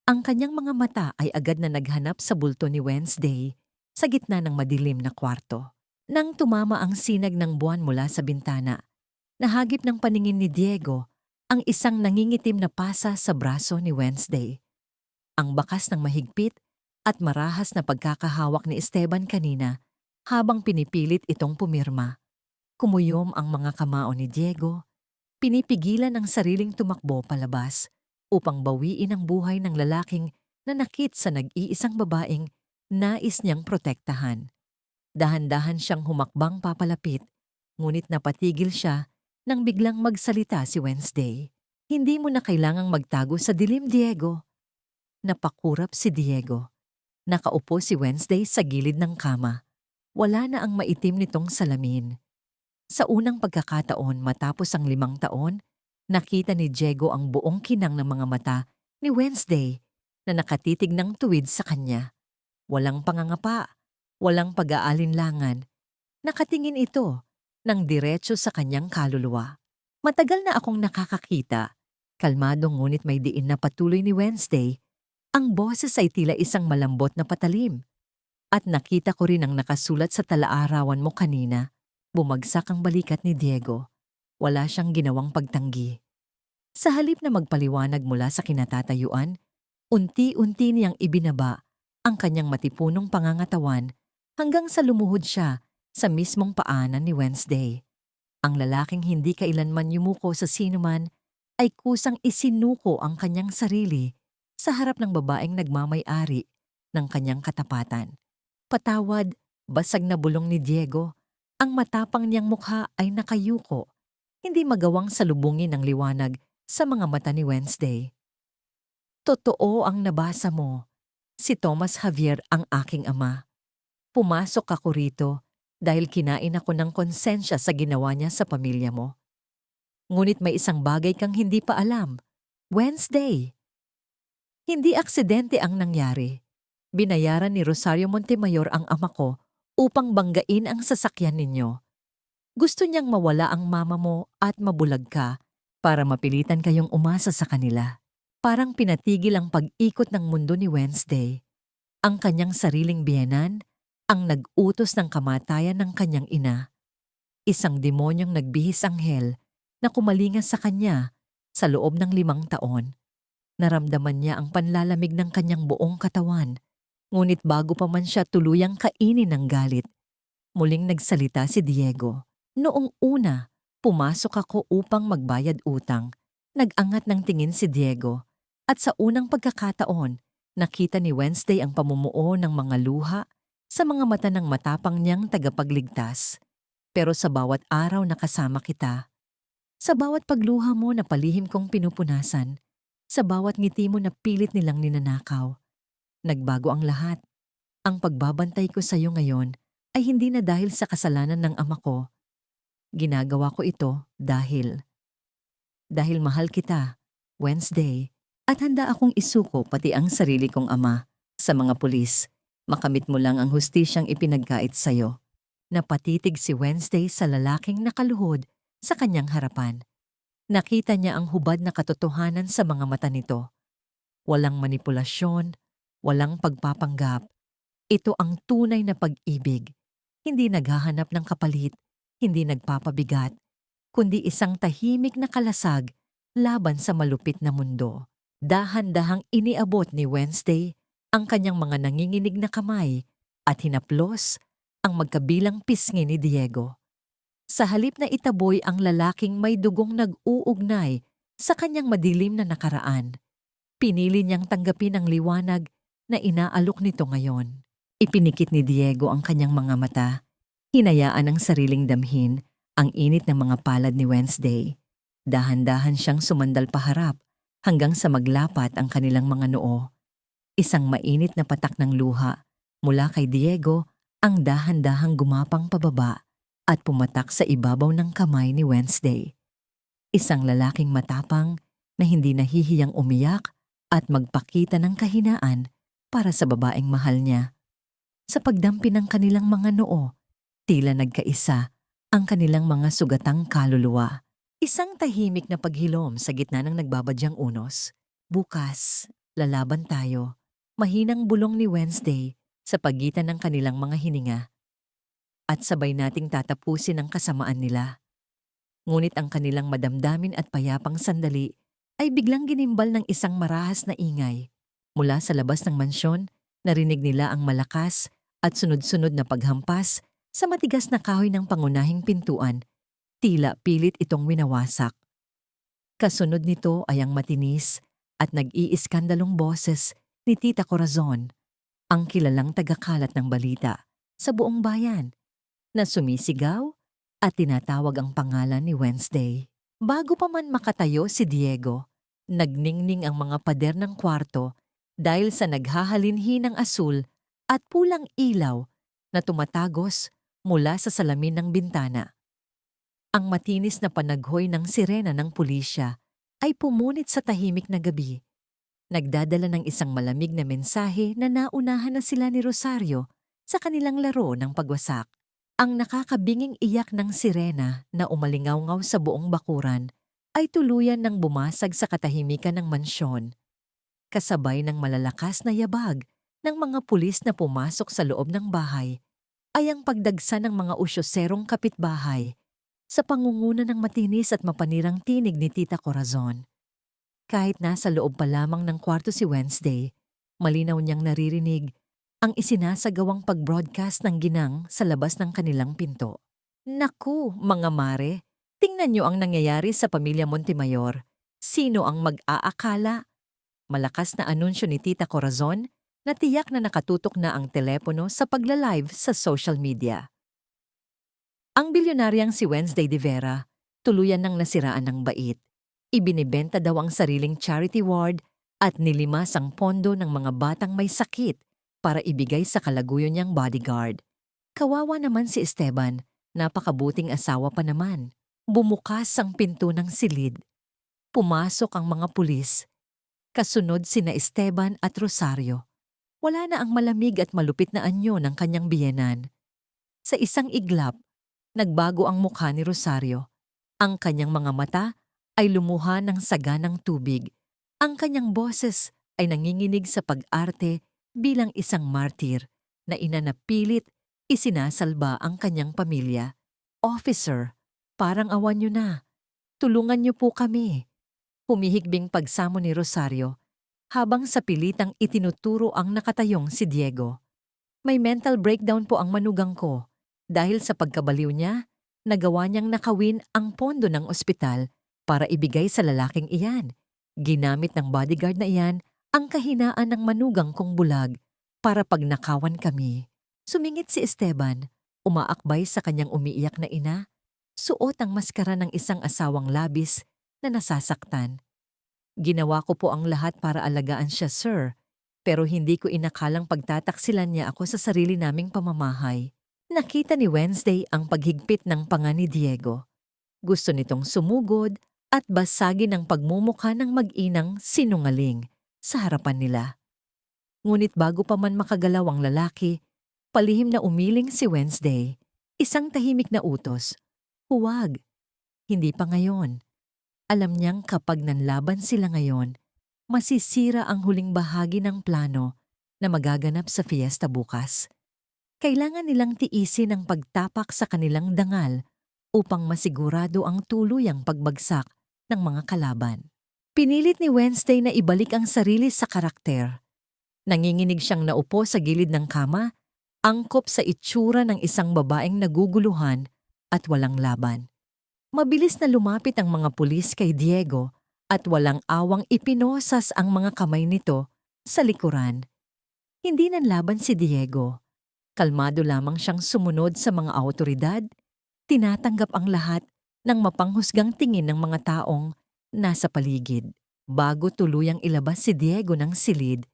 Ang kanyang mga mata ay agad na naghanap sa bulto ni Wednesday sa gitna ng madilim na kwarto. Nang tumama ang sinag ng buwan mula sa bintana, nahagip ng paningin ni Diego ang isang nangingitim na pasa sa braso ni Wednesday. Ang bakas ng mahigpit at marahas na pagkakahawak ni Esteban kanina habang pinipilit itong pumirma. Kumuyom ang mga kamao ni Diego, pinipigilan ang sariling tumakbo palabas upang bawiin ang buhay ng lalaking nanakit sa nag-iisang babaeng nais niyang protektahan. Dahan-dahan siyang humakbang papalapit, ngunit napatigil siya nang biglang magsalita si Wednesday. Hindi mo na kailangang magtago sa dilim, Diego. Napakurap si Diego. Nakaupo si Wednesday sa gilid ng kama. Wala na ang maitim nitong salamin. Sa unang pagkakataon matapos ang 5 taon, nakita ni Diego ang buong kinang ng mga mata ni Wednesday na nakatitig ng tuwid sa kanya. Walang pangangapa, walang pag-aalinlangan. Nakatingin ito ng diretso sa kanyang kaluluwa. Matagal na akong nakakakita. Kalmado ngunit may diin na patuloy ni Wednesday. Ang boses ay tila isang malambot na patalim. At nakita ko rin ang nakasulat sa talaarawan mo kanina. Bumagsak ang balikat ni Diego. Wala siyang ginawang pagtanggi. Sa halip na magpaliwanag mula sa kinatatayuan, unti-unti niyang ibinaba ang kanyang matipunong pangangatawan hanggang sa lumuhod siya sa mismong paanan ni Wednesday. Ang lalaking hindi kailanman yumuko sa sinuman ay kusang isinuko ang kanyang sarili sa harap ng babaeng nagmamay-ari ng kanyang katapatan. Patawad, basag na bulong ni Diego. Ang matapang niyang mukha ay nakayuko, hindi magawang salubungin ng liwanag sa mga mata ni Wednesday. Totoo ang nabasa mo. Si Thomas Javier ang aking ama. Pumasok ako rito dahil kinain ako ng konsensya sa ginawa niya sa pamilya mo. Ngunit may isang bagay kang hindi pa alam. Wednesday. Hindi aksidente ang nangyari. Binayaran ni Rosario Montemayor ang ama ko upang banggain ang sasakyan ninyo. Gusto niyang mawala ang mama mo at mabulag ka para mapilitan kayong umasa sa kanila. Parang pinatigil ang pag-ikot ng mundo ni Wednesday. Ang kanyang sariling biyenan ang nag-utos ng kamatayan ng kanyang ina. Isang demonyong nagbihis anghel na kumalingas sa kanya sa loob ng 5 taon. Naramdaman niya ang panlalamig ng kanyang buong katawan. Ngunit bago pa man siya tuluyang kainin ng galit, muling nagsalita si Diego. Noong una, pumasok ako upang magbayad utang. Nag-angat ng tingin si Diego at sa unang pagkakataon, nakita ni Wednesday ang pamumuo ng mga luha sa mga mata ng matapang niyang tagapagligtas. Pero sa bawat araw na kasama kita, sa bawat pagluha mo na palihim kong pinupunasan, sa bawat ngiti mo na pilit nilang ninanakaw, nagbago ang lahat. Ang pagbabantay ko sa iyo ngayon ay hindi na dahil sa kasalanan ng ama ko. Ginagawa ko ito dahil mahal kita, Wednesday, at handa akong isuko pati ang sarili kong ama sa mga pulis. Makamit mo lang ang hustisyang ipinagkait sa iyo. Napatitig si Wednesday sa lalaking nakaluhod sa kanyang harapan. Nakita niya ang hubad na katotohanan sa mga mata nito. Walang manipulasyon, walang pagpapanggap. Ito ang tunay na pag-ibig. Hindi naghahanap ng kapalit, hindi nagpapabigat, kundi isang tahimik na kalasag laban sa malupit na mundo. Dahan-dahang iniabot ni Wednesday ang kanyang mga nanginginig na kamay at hinaplos ang magkabilang pisngi ni Diego. Sa halip na itaboy ang lalaking may dugong nag-uugnay sa kanyang madilim na nakaraan, pinili niyang tanggapin ang liwanag na inaalok nito ngayon. Ipinikit ni Diego ang kanyang mga mata, hinayaan ang sariling damhin ang init ng mga palad ni Wednesday. Dahan-dahan siyang sumandal paharap hanggang sa maglapat ang kanilang mga noo. Isang mainit na patak ng luha mula kay Diego ang dahan-dahang gumapang pababa at pumatak sa ibabaw ng kamay ni Wednesday. Isang lalaking matapang na hindi nahihiyang umiyak at magpakita ng kahinaan para sa babaeng mahal niya. Sa pagdampi ng kanilang mga noo, tila nagkaisa ang kanilang mga sugatang kaluluwa. Isang tahimik na paghilom sa gitna ng nagbabadyang unos. Bukas, lalaban tayo. Mahinang bulong ni Wednesday sa pagitan ng kanilang mga hininga. At sabay nating tatapusin ang kasamaan nila. Ngunit ang kanilang madamdamin at payapang sandali ay biglang ginimbal ng isang marahas na ingay. Mula sa labas ng mansyon, narinig nila ang malakas at sunod-sunod na paghampas sa matigas na kahoy ng pangunahing pintuan. Tila pilit itong winawasak. Kasunod nito ay ang matinis at nag-iiskandalong boses ni Tita Corazon, ang kilalang tagakalat ng balita sa buong bayan, na sumisigaw at tinatawag ang pangalan ni Wednesday. Bago pa man makatayo si Diego, nagningning ang mga pader ng kwarto dahil sa naghahalinhi ng asul at pulang ilaw na tumatagos mula sa salamin ng bintana. Ang matinis na panaghoy ng sirena ng pulisya ay pumunit sa tahimik na gabi. Nagdadala ng isang malamig na mensahe na naunahan na sila ni Rosario sa kanilang laro ng pagwasak. Ang nakakabinging iyak ng sirena na umalingaw-ngaw sa buong bakuran ay tuluyan ng bumasag sa katahimikan ng mansyon. Kasabay ng malalakas na yabag ng mga pulis na pumasok sa loob ng bahay ay ang pagdagsa ng mga usyoserong kapitbahay sa pangunguna ng matinis at mapanirang tinig ni Tita Corazon. Kahit nasa loob pa lamang ng kwarto si Wednesday, malinaw niyang naririnig ang isinasagawang pag-broadcast ng ginang sa labas ng kanilang pinto. Naku, mga mare, tingnan niyo ang nangyayari sa pamilya Montemayor. Sino ang mag-aakala? Malakas na anunsyo ni Tita Corazon na tiyak na nakatutok na ang telepono sa pagla-live sa social media. Ang bilyonaryang si Wednesday de Vera, tuluyan ng nasiraan ng bait. Ibinibenta daw ang sariling charity ward at nilimas ang pondo ng mga batang may sakit para ibigay sa kalaguyo niyang bodyguard. Kawawa naman si Esteban, napakabuting asawa pa naman. Bumukas ang pinto ng silid. Pumasok ang mga pulis. Kasunod sina Esteban at Rosario. Wala na ang malamig at malupit na anyo ng kanyang biyenan. Sa isang iglap, nagbago ang mukha ni Rosario. Ang kanyang mga mata ay lumuha ng saganang tubig. Ang kanyang boses ay nanginginig sa pag-arte bilang isang martir na ina na pilit isinasalba ang kanyang pamilya. Officer, parang awan niyo na. Tulungan niyo po kami. Humihigbing pagsamo ni Rosario habang sa pilitang itinuturo ang nakatayong si Diego. May mental breakdown po ang manugang ko. Dahil sa pagkabaliw niya, nagawa niyang nakawin ang pondo ng ospital para ibigay sa lalaking iyan. Ginamit ng bodyguard na iyan ang kahinaan ng manugang kong bulag para pagnakawan kami. Sumingit si Esteban, umaakbay sa kanyang umiiyak na ina, suot ang maskara ng isang asawang labis na nasasaktan. Ginawa ko po ang lahat para alagaan siya, sir, pero hindi ko inakalang pagtataksilan niya ako sa sarili naming pamamahay. Nakita ni Wednesday ang paghigpit ng panga ni Diego. Gusto nitong sumugod at basagin ang pagmumukha ng mag-inang sinungaling sa harapan nila. Ngunit bago pa man makagalaw ang lalaki, palihim na umiling si Wednesday, isang tahimik na utos. Huwag, hindi pa ngayon. Alam niyang kapag nanlaban sila ngayon, masisira ang huling bahagi ng plano na magaganap sa fiesta bukas. Kailangan nilang tiisin ang pagtapak sa kanilang dangal upang masigurado ang tuluyang pagbagsak ng mga kalaban. Pinilit ni Wednesday na ibalik ang sarili sa karakter. Nanginginig siyang naupo sa gilid ng kama, angkop sa itsura ng isang babaeng naguguluhan at walang laban. Mabilis na lumapit ang mga pulis kay Diego at walang awang ipinosas ang mga kamay nito sa likuran. Hindi nanlaban si Diego. Kalmado lamang siyang sumunod sa mga awtoridad, tinatanggap ang lahat ng mapanghusgang tingin ng mga taong nasa paligid. Bago tuluyang ilabas si Diego ng silid,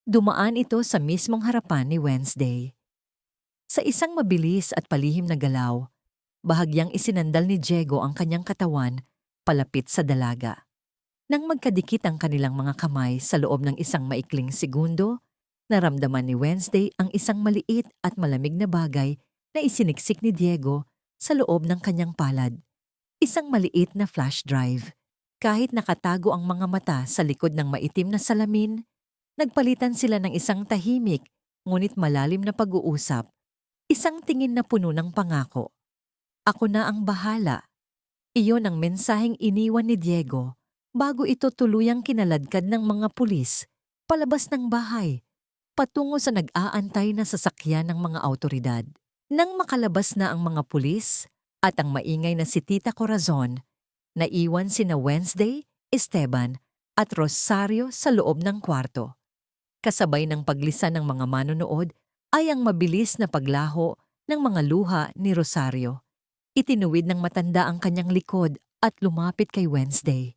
dumaan ito sa mismong harapan ni Wednesday. Sa isang mabilis at palihim na galaw, bahagyang isinandal ni Diego ang kanyang katawan palapit sa dalaga. Nang magkadikit ang kanilang mga kamay sa loob ng isang maikling segundo, naramdaman ni Wednesday ang isang maliit at malamig na bagay na isiniksik ni Diego sa loob ng kanyang palad. Isang maliit na flash drive. Kahit nakatago ang mga mata sa likod ng maitim na salamin, nagpalitan sila ng isang tahimik ngunit malalim na pag-uusap. Isang tingin na puno ng pangako. Ako na ang bahala. Iyon ang mensaheng iniwan ni Diego bago ito tuluyang kinaladkad ng mga pulis palabas ng bahay, patungo sa nag-aantay na sasakyan ng mga awtoridad. Nang makalabas na ang mga pulis at ang maingay na si Tita Corazon, naiwan sina Wednesday, Esteban at Rosario sa loob ng kwarto. Kasabay ng paglisan ng mga manonood ay ang mabilis na paglaho ng mga luha ni Rosario. Itinuwid ng matanda ang kanyang likod at lumapit kay Wednesday.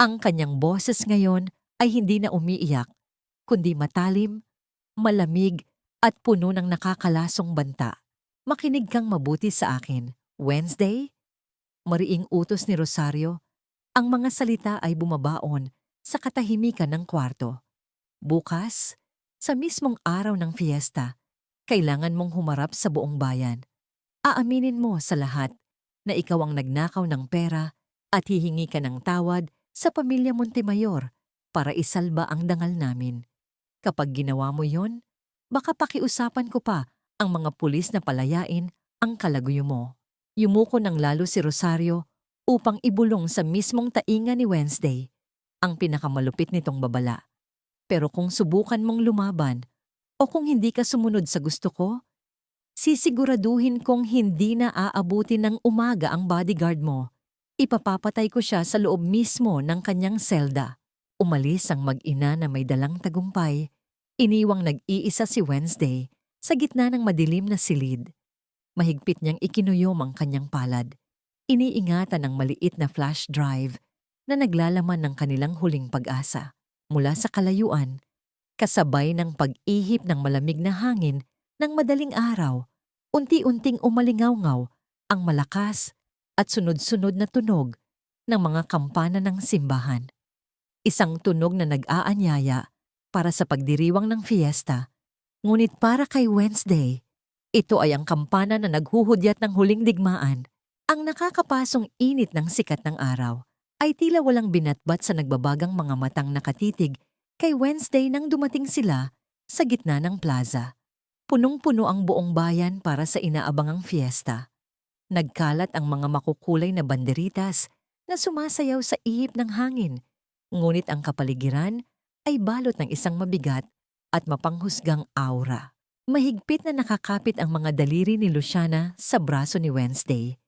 Ang kanyang boses ngayon ay hindi na umiiyak, kundi matalim, malamig at puno ng nakakalasong banta. Makinig kang mabuti sa akin, Wednesday? Mariing utos ni Rosario. Ang mga salita ay bumabaon sa katahimikan ng kwarto. Bukas, sa mismong araw ng fiesta, kailangan mong humarap sa buong bayan. Aaminin mo sa lahat na ikaw ang nagnakaw ng pera at hihingi ka ng tawad sa pamilya Montemayor para isalba ang dangal namin. Kapag ginawa mo yon, baka pakiusapan ko pa ang mga pulis na palayain ang kalaguyo mo. Yumuko ng lalo si Rosario upang ibulong sa mismong tainga ni Wednesday ang pinakamalupit nitong babala. Pero kung subukan mong lumaban o kung hindi ka sumunod sa gusto ko, sisiguraduhin kong hindi na aabuti ng umaga ang bodyguard mo. Ipapapatay ko siya sa loob mismo ng kanyang selda. Umalis ang mag-ina na may dalang tagumpay. Iniwang nag-iisa si Wednesday sa gitna ng madilim na silid. Mahigpit niyang ikinuyom ang kanyang palad. Iniingatan ng maliit na flash drive na naglalaman ng kanilang huling pag-asa. Mula sa kalayuan, kasabay ng pag-ihip ng malamig na hangin ng madaling araw, unti-unting umalingaw-ngaw ang malakas at sunod-sunod na tunog ng mga kampana ng simbahan. Isang tunog na nag-aanyaya para sa pagdiriwang ng fiesta, ngunit para kay Wednesday, ito ay ang kampana na naghuhudyat ng huling digmaan. Ang nakakapasong init ng sikat ng araw ay tila walang binatbat sa nagbabagang mga matang nakatitig kay Wednesday nang dumating sila sa gitna ng plaza. Punong-puno ang buong bayan para sa inaabangang fiesta. Nagkalat ang mga makukulay na banderitas na sumasayaw sa ihip ng hangin, ngunit ang kapaligiran ay balot ng isang mabigat at mapanghusgang aura. Mahigpit na nakakapit ang mga daliri ni Luciana sa braso ni Wednesday.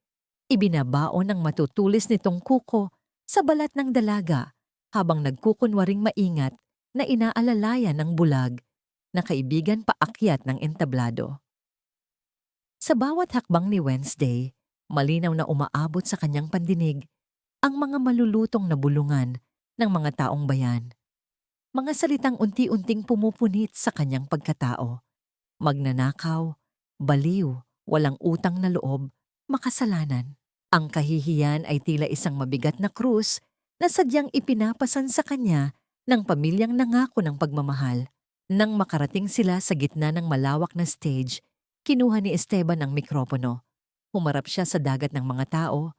Ibinabaon ng matutulis nitong kuko sa balat ng dalaga habang nagkukunwaring maingat na inaalalayan ng bulag na kaibigan paakyat ng entablado. Sa bawat hakbang ni Wednesday, malinaw na umaabot sa kanyang pandinig ang mga malulutong na bulungan ng mga taong bayan. Mga salitang unti-unting pumupunit sa kanyang pagkatao. Magnanakaw, baliw, walang utang na loob, makasalanan. Ang kahihiyan ay tila isang mabigat na krus na sadyang ipinapasan sa kanya ng pamilyang nangako ng pagmamahal. Nang makarating sila sa gitna ng malawak na stage, kinuha ni Esteban ang mikropono. Humarap siya sa dagat ng mga tao.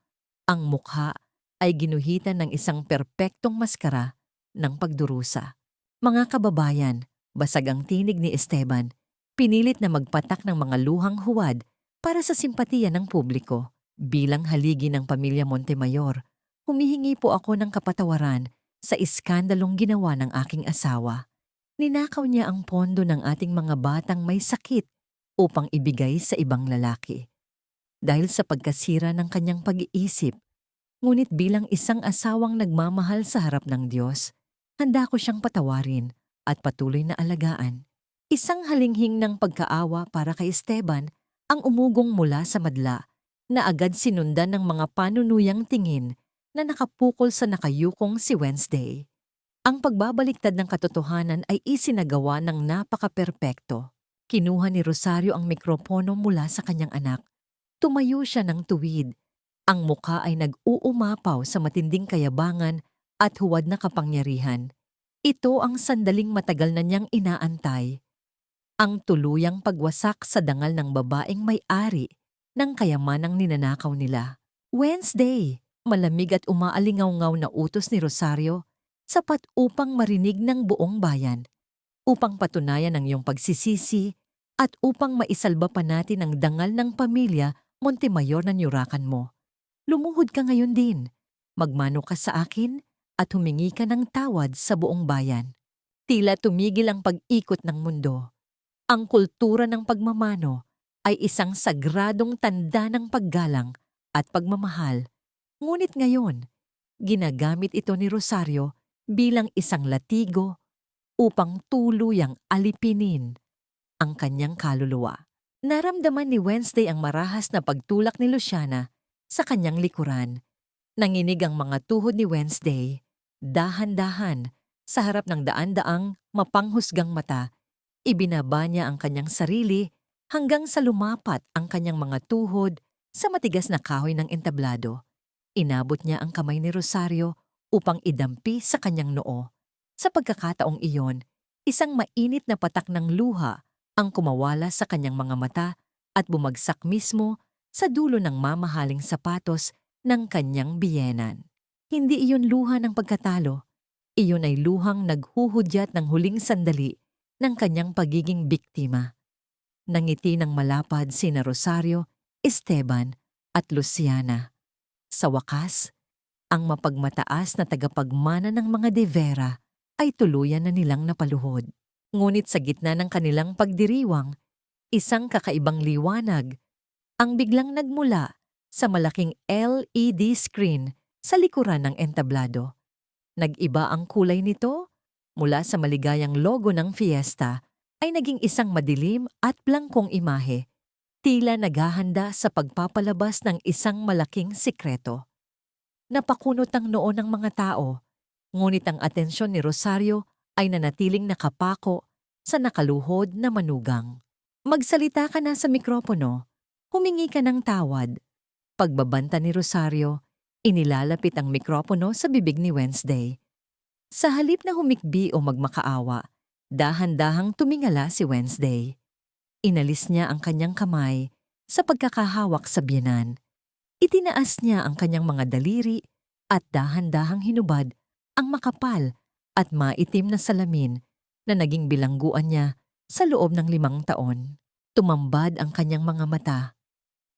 Ang mukha ay ginuhitan ng isang perpektong maskara ng pagdurusa. Mga kababayan, basag ang tinig ni Esteban. Pinilit na magpatak ng mga luhang huwad para sa simpatiya ng publiko. Bilang haligi ng pamilya Montemayor, humihingi po ako ng kapatawaran sa iskandalong ginawa ng aking asawa. Ninakaw niya ang pondo ng ating mga batang may sakit upang ibigay sa ibang lalaki. Dahil sa pagkasira ng kanyang pag-iisip, ngunit bilang isang asawang nagmamahal sa harap ng Diyos, handa ko siyang patawarin at patuloy na alagaan. Isang halinghing ng pagkaawa para kay Esteban ang umugong mula sa madla na agad sinundan ng mga panunuyang tingin na nakapukol sa nakayukong si Wednesday. Ang pagbabaliktad ng katotohanan ay isinagawa ng napaka-perpekto. Kinuha ni Rosario ang mikropono mula sa kanyang anak. Tumayo siya ng tuwid. Ang mukha ay nag-uumapaw sa matinding kayabangan at huwad na kapangyarihan. Ito ang sandaling matagal na niyang inaantay. Ang tuluyang pagwasak sa dangal ng babaeng may-ari ng kayamanang ninanakaw nila. Wednesday, malamig at umaalingaw-ngaw na utos ni Rosario, sapat upang marinig ng buong bayan, upang patunayan ang iyong pagsisisi at upang maisalba pa natin ang dangal ng pamilya Montemayor na niyurakan mo. Lumuhod ka ngayon din. Magmano ka sa akin at humingi ka ng tawad sa buong bayan. Tila tumigil ang pag-ikot ng mundo. Ang kultura ng pagmamano ay isang sagradong tanda ng paggalang at pagmamahal. Ngunit ngayon, ginagamit ito ni Rosario bilang isang latigo upang tuluyang alipinin ang kanyang kaluluwa. Naramdaman ni Wednesday ang marahas na pagtulak ni Luciana sa kanyang likuran. Nanginig ang mga tuhod ni Wednesday, dahan-dahan, sa harap ng daan-daang mapanghusgang mata. Ibinaba niya ang kanyang sarili hanggang sa lumapat ang kanyang mga tuhod sa matigas na kahoy ng entablado. Inabot niya ang kamay ni Rosario upang idampi sa kanyang noo. Sa pagkakataong iyon, isang mainit na patak ng luha ang kumawala sa kanyang mga mata at bumagsak mismo sa dulo ng mamahaling sapatos ng kanyang biyenan. Hindi iyon luha ng pagkatalo. Iyon ay luhang naghuhudyat ng huling sandali ng kanyang pagiging biktima. Nangiti ng malapad sina Rosario, Esteban at Luciana. Sa wakas, ang mapagmataas na tagapagmana ng mga De Vera ay tuluyan na nilang napaluhod. Ngunit sa gitna ng kanilang pagdiriwang, isang kakaibang liwanag ang biglang nagmula sa malaking LED screen sa likuran ng entablado. Nag-iba ang kulay nito. Mula sa maligayang logo ng fiesta ay naging isang madilim at blangkong imahe, tila naghahanda sa pagpapalabas ng isang malaking sikreto. Napakunot ang noo ng mga tao, ngunit ang atensyon ni Rosario ay nanatiling nakapako sa nakaluhod na manugang. Magsalita ka na sa mikropono, humingi ka ng tawad. Pagbabanta ni Rosario, inilalapit ang mikropono sa bibig ni Wednesday. Sa halip na humikbi o magmakaawa, dahan-dahang tumingala si Wednesday. Inalis niya ang kanyang kamay sa pagkakahawak sa biyenan. Itinaas niya ang kanyang mga daliri at dahan-dahang hinubad ang makapal at maitim na salamin na naging bilangguan niya sa loob ng 5 taon. Tumambad ang kanyang mga mata.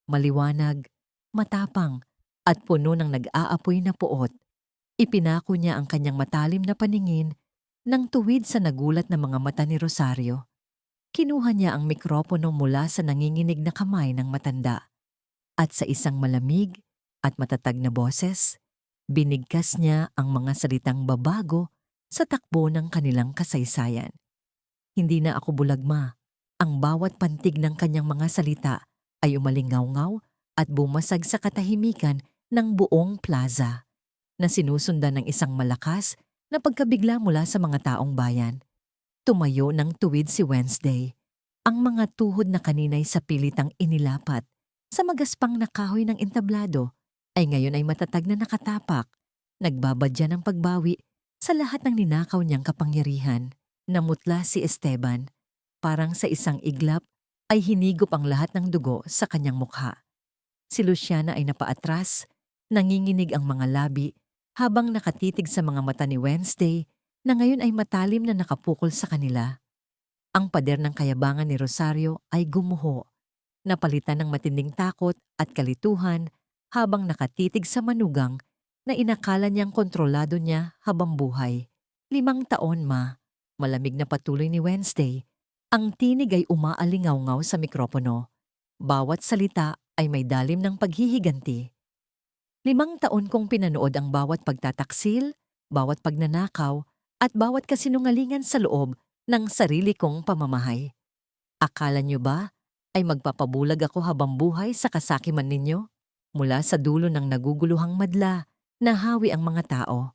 Maliwanag, matapang at puno ng nag-aapoy na puot. Ipinako niya ang kanyang matalim na paningin nang tuwid sa nagulat na mga mata ni Rosario. Kinuha niya ang mikropono mula sa nanginginig na kamay ng matanda at sa isang malamig at matatag na boses, binigkas niya ang mga salitang babago sa takbo ng kanilang kasaysayan. Hindi na ako bulagma. Ang bawat pantig ng kanyang mga salita ay umalingaw-ngaw at bumasag sa katahimikan ng buong plaza, na sinusundan ng isang malakas na pagkabigla mula sa mga taong bayan. Tumayo ng tuwid si Wednesday. Ang mga tuhod na kanina'y sa pilitang inilapat sa magaspang na kahoy ng entablado ay ngayon ay matatag na nakatapak, nagbabadya ng pagbawi sa lahat ng ninakaw niyang kapangyarihan. Namutla si Esteban. Parang sa isang iglap ay hinigop ang lahat ng dugo sa kanyang mukha. Si Luciana ay napaatras, nanginginig ang mga labi, habang nakatitig sa mga mata ni Wednesday na ngayon ay matalim na nakapukol sa kanila. Ang pader ng kayabangan ni Rosario ay gumuho, napalitan ng matinding takot at kalituhan habang nakatitig sa manugang na inakala niyang kontrolado niya habang buhay. 5 taon, ma. Malamig na patuloy ni Wednesday. Ang tinig ay umaalingaw-ngaw sa mikropono. Bawat salita ay may dalim ng paghihiganti. 5 taon kong pinanood ang bawat pagtataksil, bawat pagnanakaw, at bawat kasinungalingan sa loob ng sarili kong pamamahay. Akala niyo ba ay magpapabulag ako habang buhay sa kasakiman ninyo? Mula sa dulo ng naguguluhang madla, nahawi ang mga tao.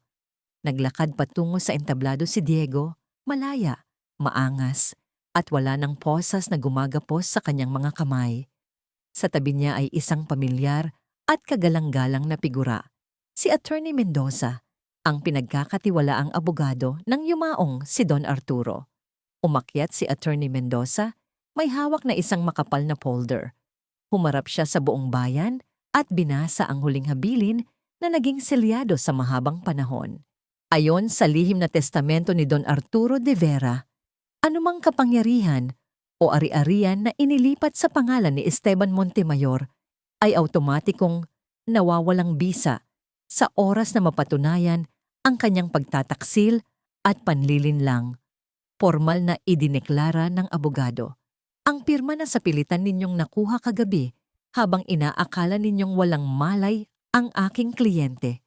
Naglakad patungo sa entablado si Diego, malaya, maangas, at wala ng posas na gumagapos sa kanyang mga kamay. Sa tabi niya ay isang pamilyar at kagalang-galang na figura, si Attorney Mendoza, ang pinagkakatiwalaang abogado ng yumaong si Don Arturo. Umakyat si Attorney Mendoza, may hawak na isang makapal na folder. Humarap siya sa buong bayan at binasa ang huling habilin na naging selyado sa mahabang panahon. Ayon sa lihim na testamento ni Don Arturo de Vera, anumang kapangyarihan o ari-arian na inilipat sa pangalan ni Esteban Montemayor ay automatikong nawawalang bisa sa oras na mapatunayan ang kanyang pagtataksil at panlilinlang. Formal na idineklara ng abogado. Ang pirma na sa pilitan ninyong nakuha kagabi habang inaakala ninyong walang malay ang aking kliyente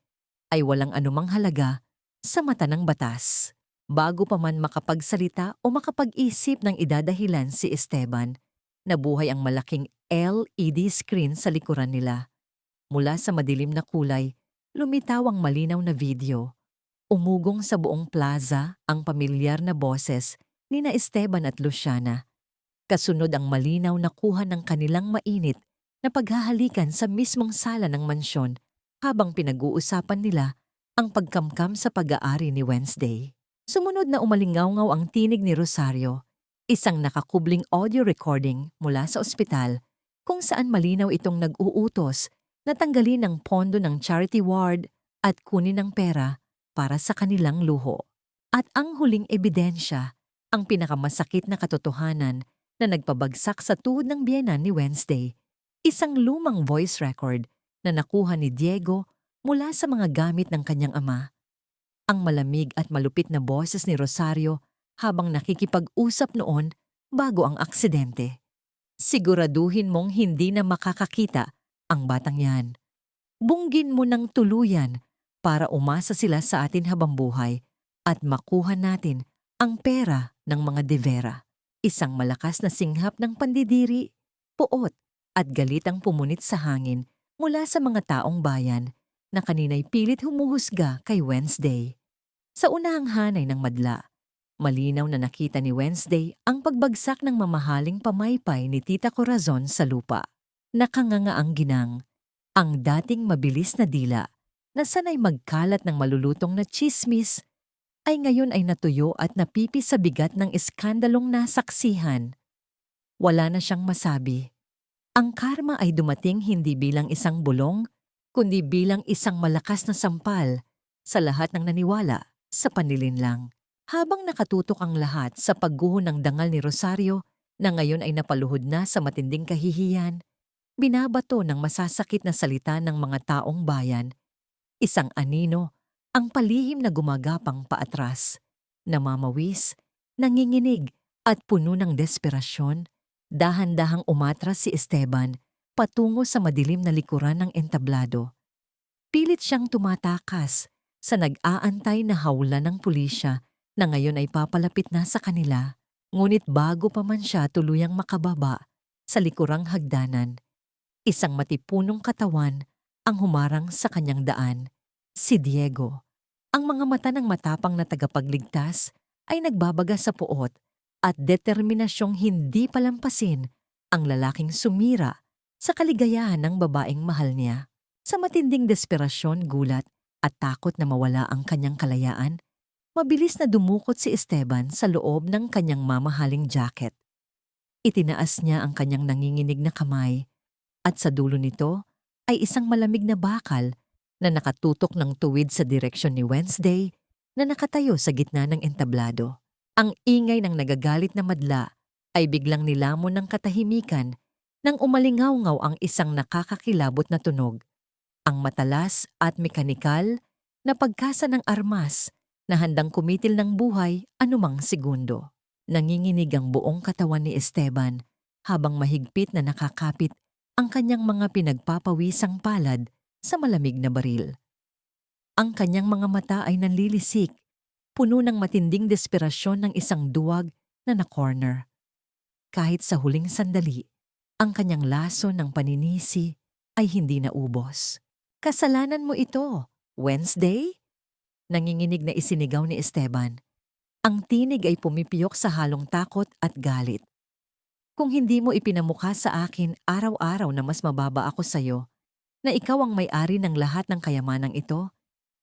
ay walang anumang halaga sa mata ng batas. Bago pa man makapagsalita o makapag-isip ng idadahilan si Esteban, nabuhay ang malaking LED screen sa likuran nila. Mula sa madilim na kulay, lumitaw ang malinaw na video. Umugong sa buong plaza ang pamilyar na boses ni na Esteban at Luciana. Kasunod ang malinaw na kuha ng kanilang mainit na paghahalikan sa mismong sala ng mansyon habang pinag-uusapan nila ang pagkamkam sa pag-aari ni Wednesday. Sumunod na umalingaw-ngaw ang tinig ni Rosario, isang nakakubling audio recording mula sa ospital kung saan malinaw itong nag-uutos na tanggalin ang pondo ng charity ward at kunin ang pera para sa kanilang luho. At ang huling ebidensya, ang pinakamasakit na katotohanan na nagpabagsak sa tuhod ng biyenan ni Wednesday, isang lumang voice record na nakuha ni Diego mula sa mga gamit ng kanyang ama. Ang malamig at malupit na boses ni Rosario habang nakikipag-usap noon bago ang aksidente. Siguraduhin mong hindi na makakakita ang batang yan. Bunggin mo ng tuluyan para umasa sila sa atin habang buhay at makuha natin ang pera ng mga De Vera. Isang malakas na singhap ng pandidiri, puot at galit ang pumunit sa hangin mula sa mga taong bayan na kanina'y pilit humuhusga kay Wednesday. Sa unahang hanay ng madla, malinaw na nakita ni Wednesday ang pagbagsak ng mamahaling pamaypay ni Tita Corazon sa lupa. Nakanganga ang ginang, ang dating mabilis na dila na sanay magkalat ng malulutong na tsismis ay ngayon ay natuyo at napipi sa bigat ng iskandalong nasaksihan. Wala na siyang masabi. Ang karma ay dumating hindi bilang isang bulong, kundi bilang isang malakas na sampal sa lahat ng naniwala sa panlilinlang. Habang nakatutok ang lahat sa pagguho ng dangal ni Rosario na ngayon ay napaluhod na sa matinding kahihiyan, binabato ng masasakit na salita ng mga taong bayan, isang anino, ang palihim na gumagapang paatras, namamawis, nanginginig at puno ng desperasyon, dahan-dahang umatras si Esteban patungo sa madilim na likuran ng entablado. Pilit siyang tumatakas sa nag-aantay na hawla ng pulisya na ngayon ay papalapit na sa kanila, ngunit bago pa man siya tuluyang makababa sa likurang hagdanan, isang matipunong katawan ang humarang sa kanyang daan, si Diego. Ang mga mata ng matapang na tagapagligtas ay nagbabaga sa puot at determinasyong hindi palampasin ang lalaking sumira sa kaligayahan ng babaeng mahal niya. Sa matinding desperasyon, gulat at takot na mawala ang kanyang kalayaan, mabilis na dumukot si Esteban sa loob ng kanyang mamahaling jacket. Itinaas niya ang kanyang nanginginig na kamay at sa dulo nito ay isang malamig na bakal na nakatutok ng tuwid sa direksyon ni Wednesday na nakatayo sa gitna ng entablado. Ang ingay ng nagagalit na madla ay biglang nilamon ng katahimikan nang umalingaw-ngaw ang isang nakakakilabot na tunog. Ang matalas at mekanikal na pagkasa ng armas na handang kumitil ng buhay anumang segundo. Nanginginig ang buong katawan ni Esteban habang mahigpit na nakakapit ang kanyang mga pinagpapawisang palad sa malamig na baril. Ang kanyang mga mata ay nanlilisik, puno ng matinding desperasyon ng isang duwag na na-corner. Kahit sa huling sandali, ang kanyang laso ng paninisi ay hindi naubos. Kasalanan mo ito, Wednesday? Nanginginig na isinigaw ni Esteban. Ang tinig ay pumipiyok sa halong takot at galit. Kung hindi mo ipinamukha sa akin araw-araw na mas mababa ako sa'yo, na ikaw ang may-ari ng lahat ng kayamanang ito,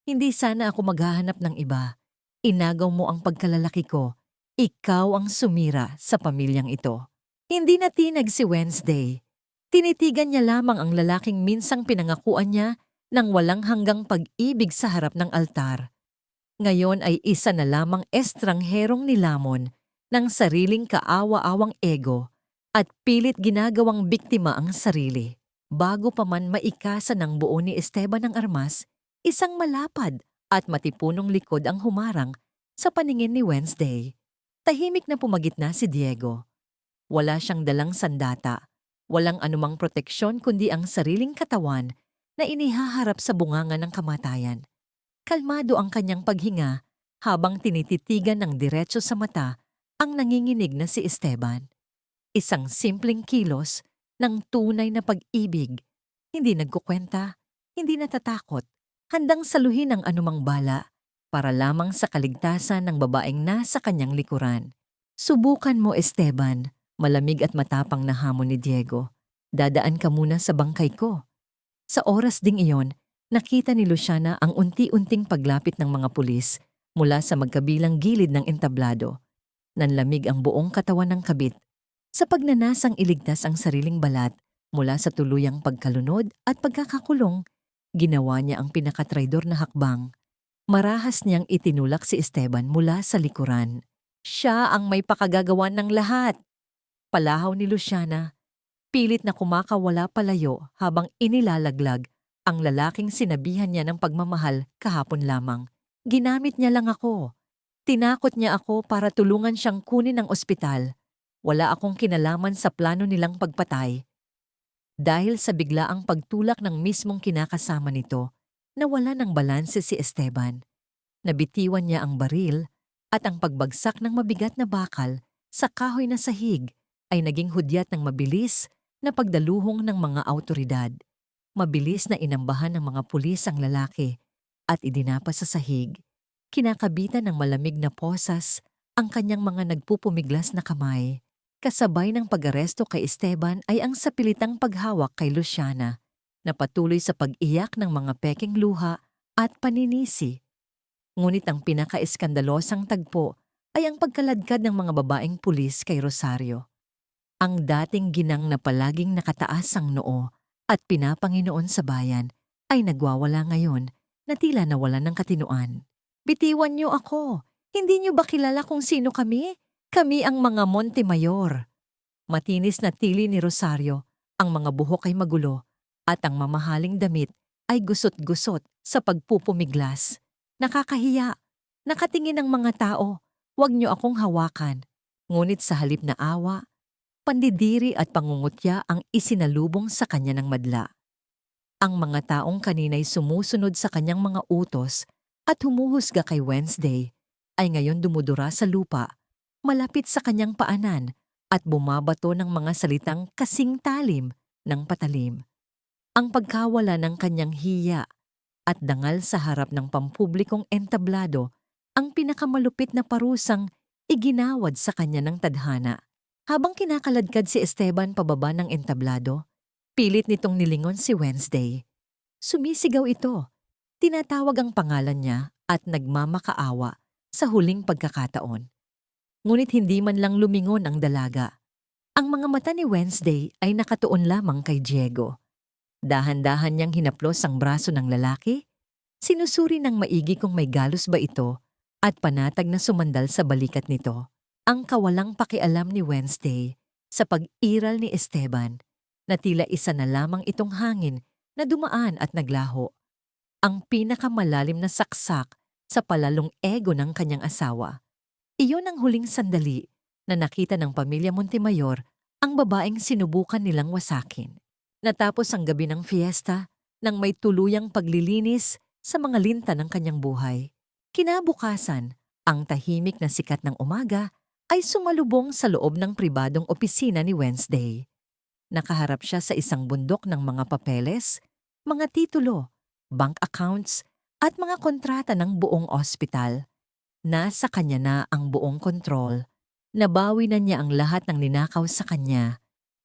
hindi sana ako maghahanap ng iba. Inagaw mo ang pagkalalaki ko. Ikaw ang sumira sa pamilyang ito. Hindi natinag si Wednesday. Tinitigan niya lamang ang lalaking minsang pinangakuan niya ng walang hanggang pag-ibig sa harap ng altar. Ngayon ay isa na lamang estrangherong nilamon ng sariling kaawa-awang ego at pilit ginagawang biktima ang sarili. Bago pa man maikasa ng buo ni Esteban ang armas, isang malapad at matipunong likod ang humarang sa paningin ni Wednesday. Tahimik na pumagitna si Diego. Wala siyang dalang sandata, walang anumang proteksyon kundi ang sariling katawan na inihaharap sa bunganga ng kamatayan. Kalmado ang kanyang paghinga habang tinititigan ng diretso sa mata ang nanginginig na si Esteban. Isang simpleng kilos ng tunay na pag-ibig, hindi nagkukwenta, hindi natatakot, handang saluhin ang anumang bala para lamang sa kaligtasan ng babaeng nasa kanyang likuran. Subukan mo, Esteban, malamig at matapang na hamon ni Diego. Dadaan ka muna sa bangkay ko. Sa oras ding iyon, nakita ni Luciana ang unti-unting paglapit ng mga pulis mula sa magkabilang gilid ng entablado. Nanlamig ang buong katawan ng kabit sa pagnanasang iligtas ang sariling balat mula sa tuluyang pagkalunod at pagkakakulong. Ginawa niya ang pinakatraidor na hakbang. Marahas niyang itinulak si Esteban mula sa likuran. Siya ang may pakagagawan ng lahat. Palahaw ni Luciana, pilit na kumakawala palayo habang inilalaglag ang lalaking sinabihan niya ng pagmamahal kahapon lamang. Ginamit niya lang ako. Tinakot niya ako para tulungan siyang kunin ng ospital. Wala akong kinalaman sa plano nilang pagpatay. Dahil sa biglaang pagtulak ng mismong kinakasama nito, nawala ng balanse si Esteban. Nabitiwan niya ang baril at ang pagbagsak ng mabigat na bakal sa kahoy na sahig ay naging hudyat ng mabilis na pagdaluhong ng mga awtoridad. Mabilis na inambahan ng mga pulis ang lalaki at idinapa sa sahig. Kinakabitan ng malamig na posas ang kanyang mga nagpupumiglas na kamay. Kasabay ng pag-aresto kay Esteban ay ang sapilitang paghawak kay Luciana na patuloy sa pag-iyak ng mga peking luha at paninisi. Ngunit ang pinaka-iskandalosang tagpo ay ang pagkaladkad ng mga babaeng pulis kay Rosario. Ang dating ginang na palaging nakataas ang noo at pinapanginoon sa bayan ay nagwawala ngayon na tila nawalan ng katinuan. Bitiwan niyo ako! Hindi niyo ba kilala kung sino kami? Kami ang mga Montemayor. Matinis na tili ni Rosario, ang mga buhok ay magulo at ang mamahaling damit ay gusot-gusot sa pagpupumiglas. Nakakahiya. Nakatingin ang mga tao. Huwag niyo akong hawakan. Ngunit sa halip na awa, pandidiri at pangungutya ang isinalubong sa kanya ng madla. Ang mga taong kanina'y sumusunod sa kanyang mga utos at humuhusga kay Wednesday ay ngayon dumudura sa lupa, malapit sa kanyang paanan at bumabato ng mga salitang kasing talim ng patalim. Ang pagkawala ng kanyang hiya at dangal sa harap ng pampublikong entablado ang pinakamalupit na parusang iginawad sa kanya ng tadhana. Habang kinakaladkad si Esteban pababa ng entablado, pilit nitong nilingon si Wednesday. Sumisigaw ito. Tinatawag ang pangalan niya at nagmamakaawa sa huling pagkakataon. Ngunit hindi man lang lumingon ang dalaga. Ang mga mata ni Wednesday ay nakatuon lamang kay Diego. Dahan-dahan niyang hinaplos ang braso ng lalaki, sinusuri ng maigi kung may galos ba ito at panatag na sumandal sa balikat nito. Ang kawalang pakialam ni Wednesday sa pag-iral ni Esteban na tila isa na lamang itong hangin na dumaan at naglaho. Ang pinakamalalim na saksak sa palalong ego ng kanyang asawa. Iyon ang huling sandali na nakita ng pamilya Montemayor ang babaeng sinubukan nilang wasakin. Natapos ang gabi ng fiesta nang may tuluyang paglilinis sa mga linta ng kanyang buhay. Kinabukasan, ang tahimik na sikat ng umaga ay sumalubong sa loob ng pribadong opisina ni Wednesday. Nakaharap siya sa isang bundok ng mga papeles, mga titulo, bank accounts, at mga kontrata ng buong ospital. Nasa kanya na ang buong kontrol. Nabawi na niya ang lahat ng ninakaw sa kanya.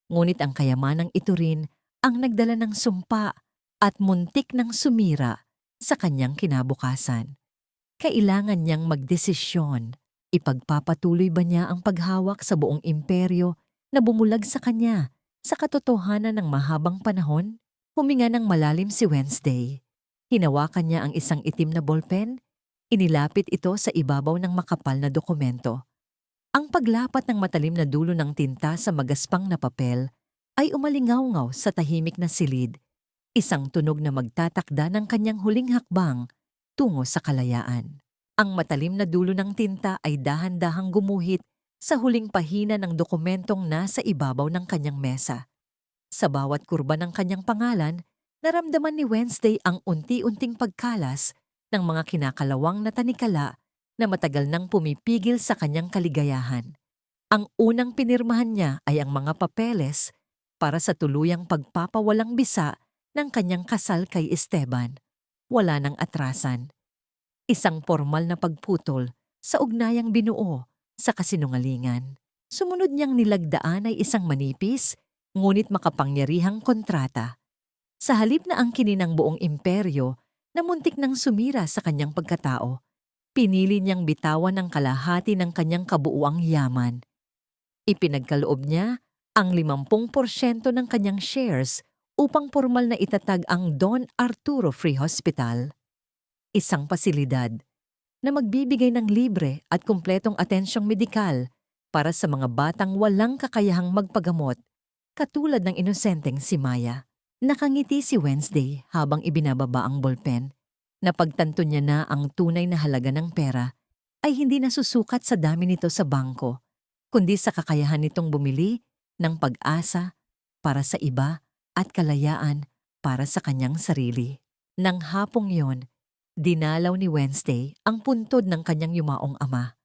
Ngunit ang kayamanang ito rin ang nagdala ng sumpa at muntik ng sumira sa kanyang kinabukasan. Kailangan niyang magdesisyon. Ipagpapatuloy ba niya ang paghawak sa buong imperyo na bumulag sa kanya sa katotohanan ng mahabang panahon? Huminga ng malalim si Wednesday. Hinawakan niya ang isang itim na ballpen. Inilapit ito sa ibabaw ng makapal na dokumento. Ang paglapat ng matalim na dulo ng tinta sa magaspang na papel ay umalingaw-ngaw sa tahimik na silid, isang tunog na magtatakda ng kanyang huling hakbang tungo sa kalayaan. Ang matalim na dulo ng tinta ay dahan-dahang gumuhit sa huling pahina ng dokumentong nasa ibabaw ng kanyang mesa. Sa bawat kurba ng kanyang pangalan, naramdaman ni Wednesday ang unti-unting pagkalas ng mga kinakalawang na tanikala na matagal nang pumipigil sa kanyang kaligayahan. Ang unang pinirmahan niya ay ang mga papeles para sa tuluyang pagpapawalang bisa ng kanyang kasal kay Esteban. Wala nang atrasan. Isang formal na pagputol sa ugnayang binuo sa kasinungalingan. Sumunod niyang nilagdaan ay isang manipis, ngunit makapangyarihang kontrata. Sa halip na angkinin ang buong imperyo na muntik nang sumira sa kanyang pagkatao, pinili niyang bitawan ang kalahati ng kanyang kabuuang yaman. Ipinagkaloob niya ang 50% ng kanyang shares upang formal na itatag ang Don Arturo Free Hospital, isang pasilidad na magbibigay ng libre at kumpletong atensyong medikal para sa mga batang walang kakayahang magpagamot, katulad ng inosenteng si Maya. Nakangiti si Wednesday habang ibinababa ang ballpen. Napagtanto niya na ang tunay na halaga ng pera ay hindi nasusukat sa dami nito sa bangko, kundi sa kakayahan nitong bumili ng pag-asa para sa iba at kalayaan para sa kanyang sarili. Nang hapong yon, dinalaw ni Wednesday ang puntod ng kanyang yumaong ama.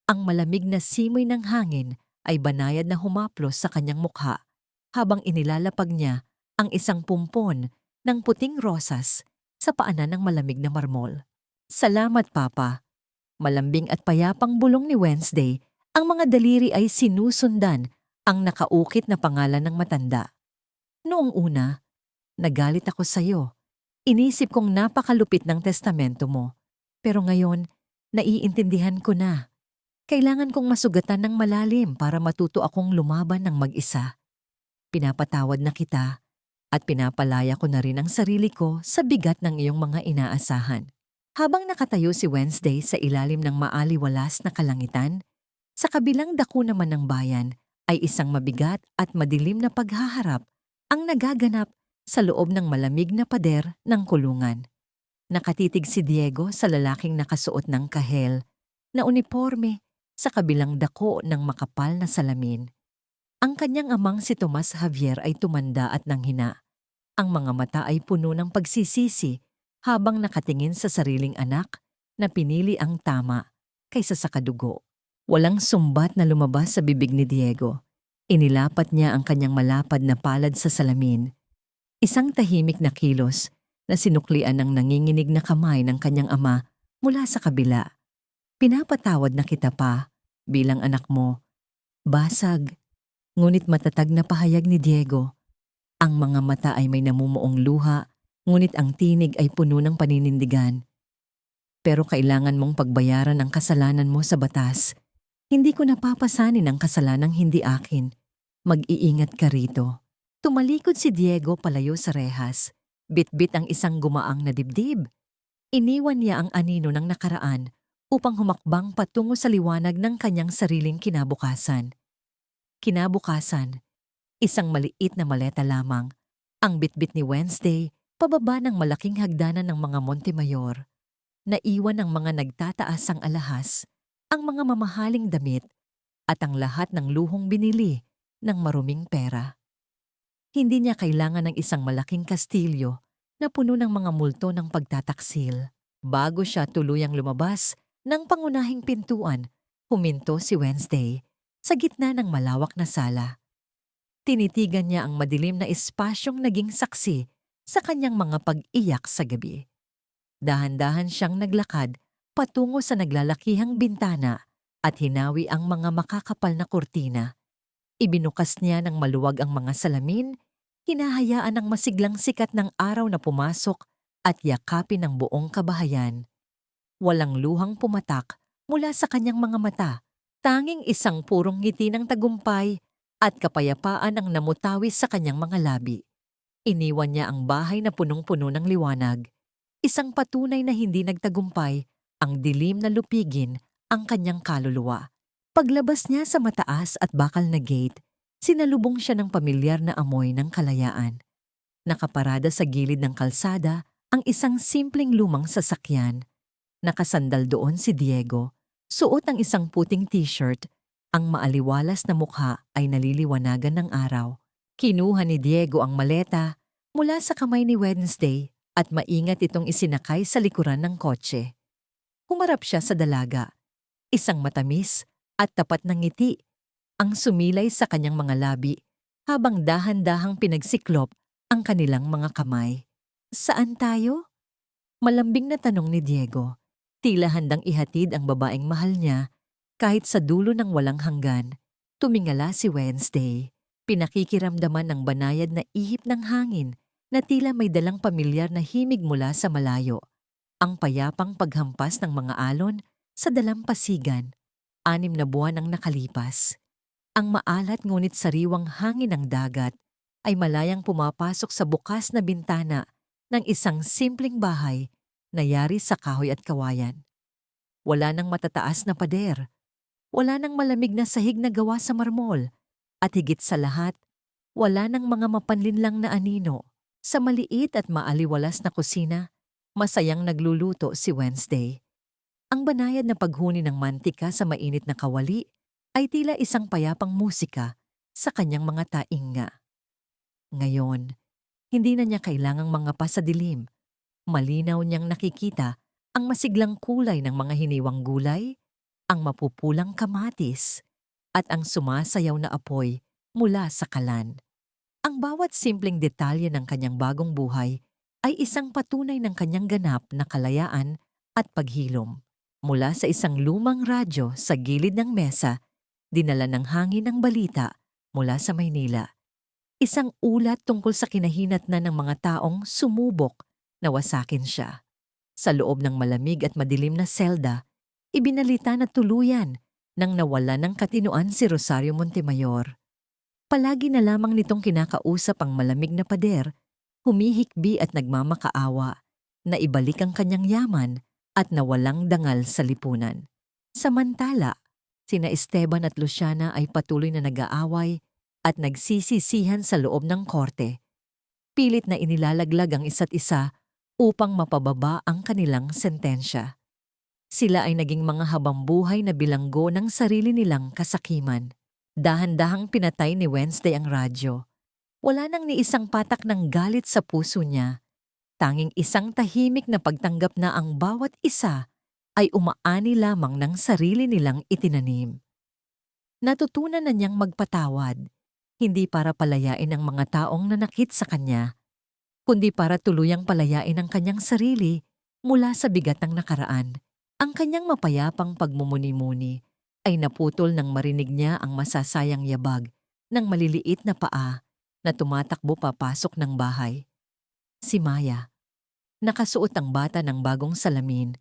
Ang malamig na simoy ng hangin ay banayad na humaplos sa kanyang mukha habang inilalapag niya ang isang pumpon ng puting rosas sa paanan ng malamig na marmol. Salamat, Papa. Malambing at payapang bulong ni Wednesday, ang mga daliri ay sinusundan ang nakaukit na pangalan ng matanda. Noong una, nagalit ako sa iyo. Inisip kong napakalupit ng testamento mo. Pero ngayon, naiintindihan ko na. Kailangan kong masugatan ng malalim para matuto akong lumaban ng mag-isa. Pinapatawad na kita at pinapalaya ko na rin ang sarili ko sa bigat ng iyong mga inaasahan. Habang nakatayo si Wednesday sa ilalim ng maaliwalas na kalangitan, sa kabilang dako naman ng bayan ay isang mabigat at madilim na paghaharap ang nagaganap sa loob ng malamig na pader ng kulungan. Nakatitig si Diego sa lalaking nakasuot ng kahel na uniporme sa kabilang dako ng makapal na salamin. Ang kanyang amang si Tomas Javier ay tumanda at nanghina. Ang mga mata ay puno ng pagsisisi habang nakatingin sa sariling anak na pinili ang tama kaysa sa kadugo. Walang sumbat na lumabas sa bibig ni Diego. Inilapat niya ang kanyang malapad na palad sa salamin. Isang tahimik na kilos na sinuklian ng nanginginig na kamay ng kanyang ama mula sa kabila. Pinapatawad na kita pa bilang anak mo. Basag, ngunit matatag na pahayag ni Diego. Ang mga mata ay may namumuong luha, ngunit ang tinig ay puno ng paninindigan. Pero kailangan mong pagbayaran ang kasalanan mo sa batas. Hindi ko napapasanin ang kasalanang hindi akin. Mag-iingat ka rito. Tumalikod si Diego palayo sa rehas. Bit-bit ang isang gumaang na dibdib. Iniwan niya ang anino ng nakaraan upang humakbang patungo sa liwanag ng kanyang sariling kinabukasan. Kinabukasan, isang maliit na maleta lamang, ang bitbit ni Wednesday Pababa ng malaking hagdanan ng mga Montemayor, naiwan ng mga nagtataasang alahas, ang mga mamahaling damit at ang lahat ng luhong binili ng maruming pera. Hindi niya kailangan ng isang malaking kastilyo na puno ng mga multo ng pagtataksil. Bago siya tuluyang lumabas ng pangunahing pintuan, huminto si Wednesday sa gitna ng malawak na sala. Tinitigan niya ang madilim na espasyong naging saksi sa kanyang mga pag-iyak sa gabi. Dahan-dahan siyang naglakad patungo sa naglalakihang bintana at hinawi ang mga makakapal na kurtina. Ibinukas niya ng maluwag ang mga salamin, hinahayaan ang masiglang sikat ng araw na pumasok at yakapin ang buong kabahayan. Walang luhang pumatak mula sa kanyang mga mata, tanging isang purong ngiti ng tagumpay at kapayapaan ang namutawis sa kanyang mga labi. Iniwan niya ang bahay na punong-puno ng liwanag. Isang patunay na hindi nagtagumpay, ang dilim na lupigin ang kanyang kaluluwa. Paglabas niya sa mataas at bakal na gate, sinalubong siya ng pamilyar na amoy ng kalayaan. Nakaparada sa gilid ng kalsada ang isang simpleng lumang sasakyan. Nakasandal doon si Diego, suot ang isang puting t-shirt. Ang maaliwalas na mukha ay naliliwanagan ng araw. Kinuha ni Diego ang maleta mula sa kamay ni Wednesday at maingat itong isinakay sa likuran ng kotse. Humarap siya sa dalaga. Isang matamis at tapat na ngiti ang sumilay sa kanyang mga labi habang dahan-dahang pinagsiklop ang kanilang mga kamay. Saan tayo? Malambing na tanong ni Diego. Tila handang ihatid ang babaeng mahal niya kahit sa dulo ng walang hanggan. Tumingala si Wednesday. Pinakikiramdaman ng banayad na ihip ng hangin na tila may dalang pamilyar na himig mula sa malayo. Ang payapang paghampas ng mga alon sa dalampasigan. 6 na buwan ang nakalipas. Ang maalat ngunit sariwang hangin ng dagat ay malayang pumapasok sa bukas na bintana ng isang simpleng bahay na yari sa kahoy at kawayan. Wala nang matataas na pader. Wala nang malamig na sahig na gawa sa marmol. At higit sa lahat, wala nang mga mapanlinlang na anino. Sa maliit at maaliwalas na kusina, masayang nagluluto si Wednesday. Ang banayad na paghuni ng mantika sa mainit na kawali ay tila isang payapang musika sa kanyang mga tainga. Ngayon, hindi na niya kailangang mangapa sa dilim. Malinaw niyang nakikita ang masiglang kulay ng mga hiniwang gulay, ang mapupulang kamatis, at ang sumasayaw na apoy mula sa kalan. Ang bawat simpleng detalye ng kanyang bagong buhay ay isang patunay ng kanyang ganap na kalayaan at paghilom. Mula sa isang lumang radyo sa gilid ng mesa, dinala ng hangin ang balita mula sa Maynila. Isang ulat tungkol sa kinahinatnan ng mga taong sumubok na wasakin siya. Sa loob ng malamig at madilim na selda, ibinalita na tuluyan nang nawala ng katinoan si Rosario Montemayor. Palagi na lamang nitong kinakausap ang malamig na pader, humihikbi at nagmamakaawa na ibalik ang kanyang yaman at nawalang dangal sa lipunan. Samantala, sina Esteban at Luciana ay patuloy na nag-aaway at nagsisisihan sa loob ng korte. Pilit na inilalaglag ang isa't isa upang mapababa ang kanilang sentensya. Sila ay naging mga habambuhay na bilanggo ng sarili nilang kasakiman. Dahan-dahang pinatay ni Wednesday ang radyo. Wala nang ni isang patak ng galit sa puso niya. Tanging isang tahimik na pagtanggap na ang bawat isa ay umaani lamang ng sarili nilang itinanim. Natutunan na niyang magpatawad, hindi para palayain ang mga taong nanakit sa kanya, kundi para tuluyang palayain ang kanyang sarili mula sa bigat ng nakaraan. Ang kanyang mapayapang pagmumuni-muni ay naputol nang marinig niya ang masasayang yabag ng maliliit na paa na tumatakbo papasok ng bahay. Si Maya. Nakasuot ang bata ng bagong salamin,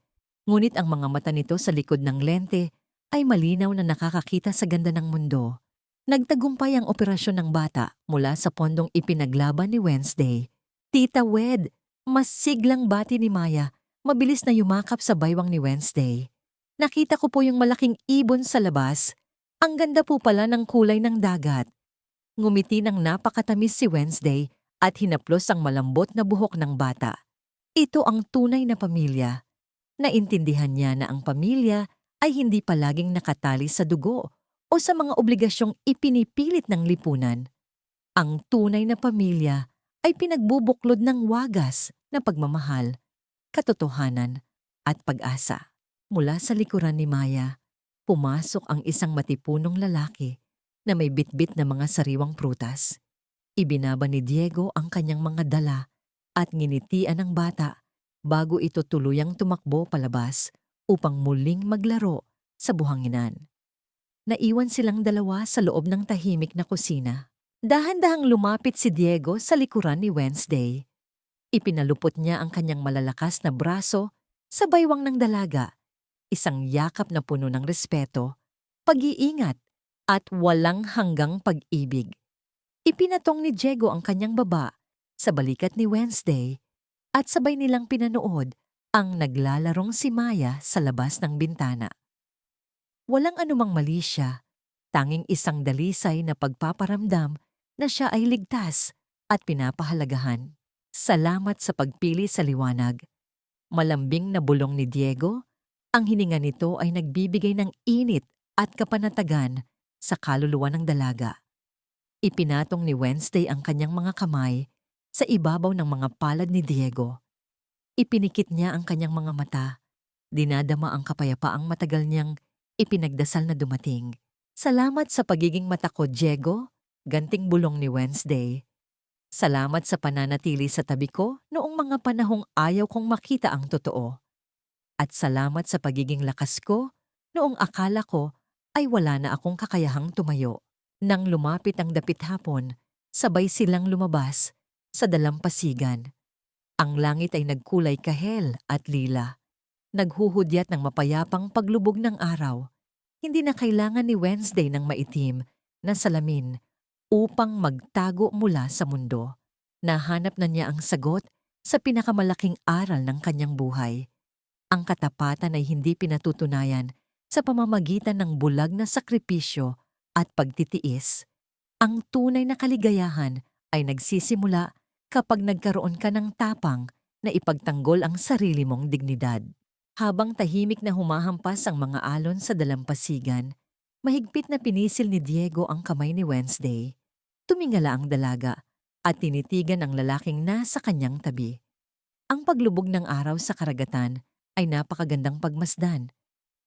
ngunit ang mga mata nito sa likod ng lente ay malinaw na nakakakita sa ganda ng mundo. Nagtagumpay ang operasyon ng bata mula sa pondong ipinaglaban ni Wednesday. Tita Wed, mas siglang bati ni Maya, mabilis na yumakap sa baywang ni Wednesday. Nakita ko po yung malaking ibon sa labas. Ang ganda po pala ng kulay ng dagat. Ngumiti ng napakatamis si Wednesday at hinaplos ang malambot na buhok ng bata. Ito ang tunay na pamilya. Naintindihan niya na ang pamilya ay hindi palaging nakatali sa dugo o sa mga obligasyong ipinipilit ng lipunan. Ang tunay na pamilya ay pinagbubuklod ng wagas na pagmamahal, katotohanan at pag-asa. Mula sa likuran ni Maya, pumasok ang isang matipunong lalaki na may bitbit na mga sariwang prutas. Ibinaba ni Diego ang kanyang mga dala at nginitian ng bata bago ito tuluyang tumakbo palabas upang muling maglaro sa buhanginan. Naiwan silang dalawa sa loob ng tahimik na kusina. Dahan-dahang lumapit si Diego sa likuran ni Wednesday. Ipinalupot niya ang kanyang malalakas na braso sa baywang ng dalaga, isang yakap na puno ng respeto, pag-iingat at walang hanggang pag-ibig. Ipinatong ni Diego ang kanyang baba sa balikat ni Wednesday at sabay nilang pinanood ang naglalarong si Maya sa labas ng bintana. Walang anumang mali siya, tanging isang dalisay na pagpaparamdam na siya ay ligtas at pinapahalagahan. Salamat sa pagpili sa liwanag. Malambing na bulong ni Diego, ang hininga nito ay nagbibigay ng init at kapanatagan sa kaluluwa ng dalaga. Ipinatong ni Wednesday ang kanyang mga kamay sa ibabaw ng mga palad ni Diego. Ipinikit niya ang kanyang mga mata, dinadama ang kapayapaang matagal niyang ipinagdasal na dumating. Salamat sa pagiging mata ko, Diego, ganting bulong ni Wednesday. Salamat sa pananatili sa tabi ko noong mga panahong ayaw kong makita ang totoo. At salamat sa pagiging lakas ko noong akala ko ay wala na akong kakayahang tumayo. Nang lumapit ang dapit hapon, sabay silang lumabas sa dalampasigan. Ang langit ay nagkulay kahel at lila. Naghuhudyat ng mapayapang paglubog ng araw. Hindi na kailangan ni Wednesday ng maitim na salamin upang magtago mula sa mundo. Nahanap na niya ang sagot sa pinakamalaking aral ng kanyang buhay. Ang katapatan ay hindi pinatutunayan sa pamamagitan ng bulag na sakripisyo at pagtitiis. Ang tunay na kaligayahan ay nagsisimula kapag nagkaroon ka ng tapang na ipagtanggol ang sarili mong dignidad. Habang tahimik na humahampas ang mga alon sa dalampasigan, mahigpit na pinisil ni Diego ang kamay ni Wednesday. Tumingala ang dalaga at tinitigan ang lalaking nasa kanyang tabi. Ang paglubog ng araw sa karagatan ay napakagandang pagmasdan.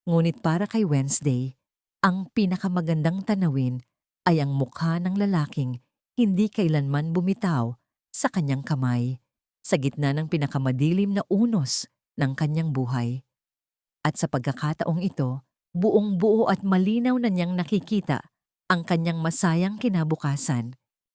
Ngunit para kay Wednesday, ang pinakamagandang tanawin ay ang mukha ng lalaking hindi kailanman bumitaw sa kanyang kamay sa gitna ng pinakamadilim na unos ng kanyang buhay. At sa pagkakataong ito, buong-buo at malinaw na niyang nakikita ang kanyang masayang kinabukasan.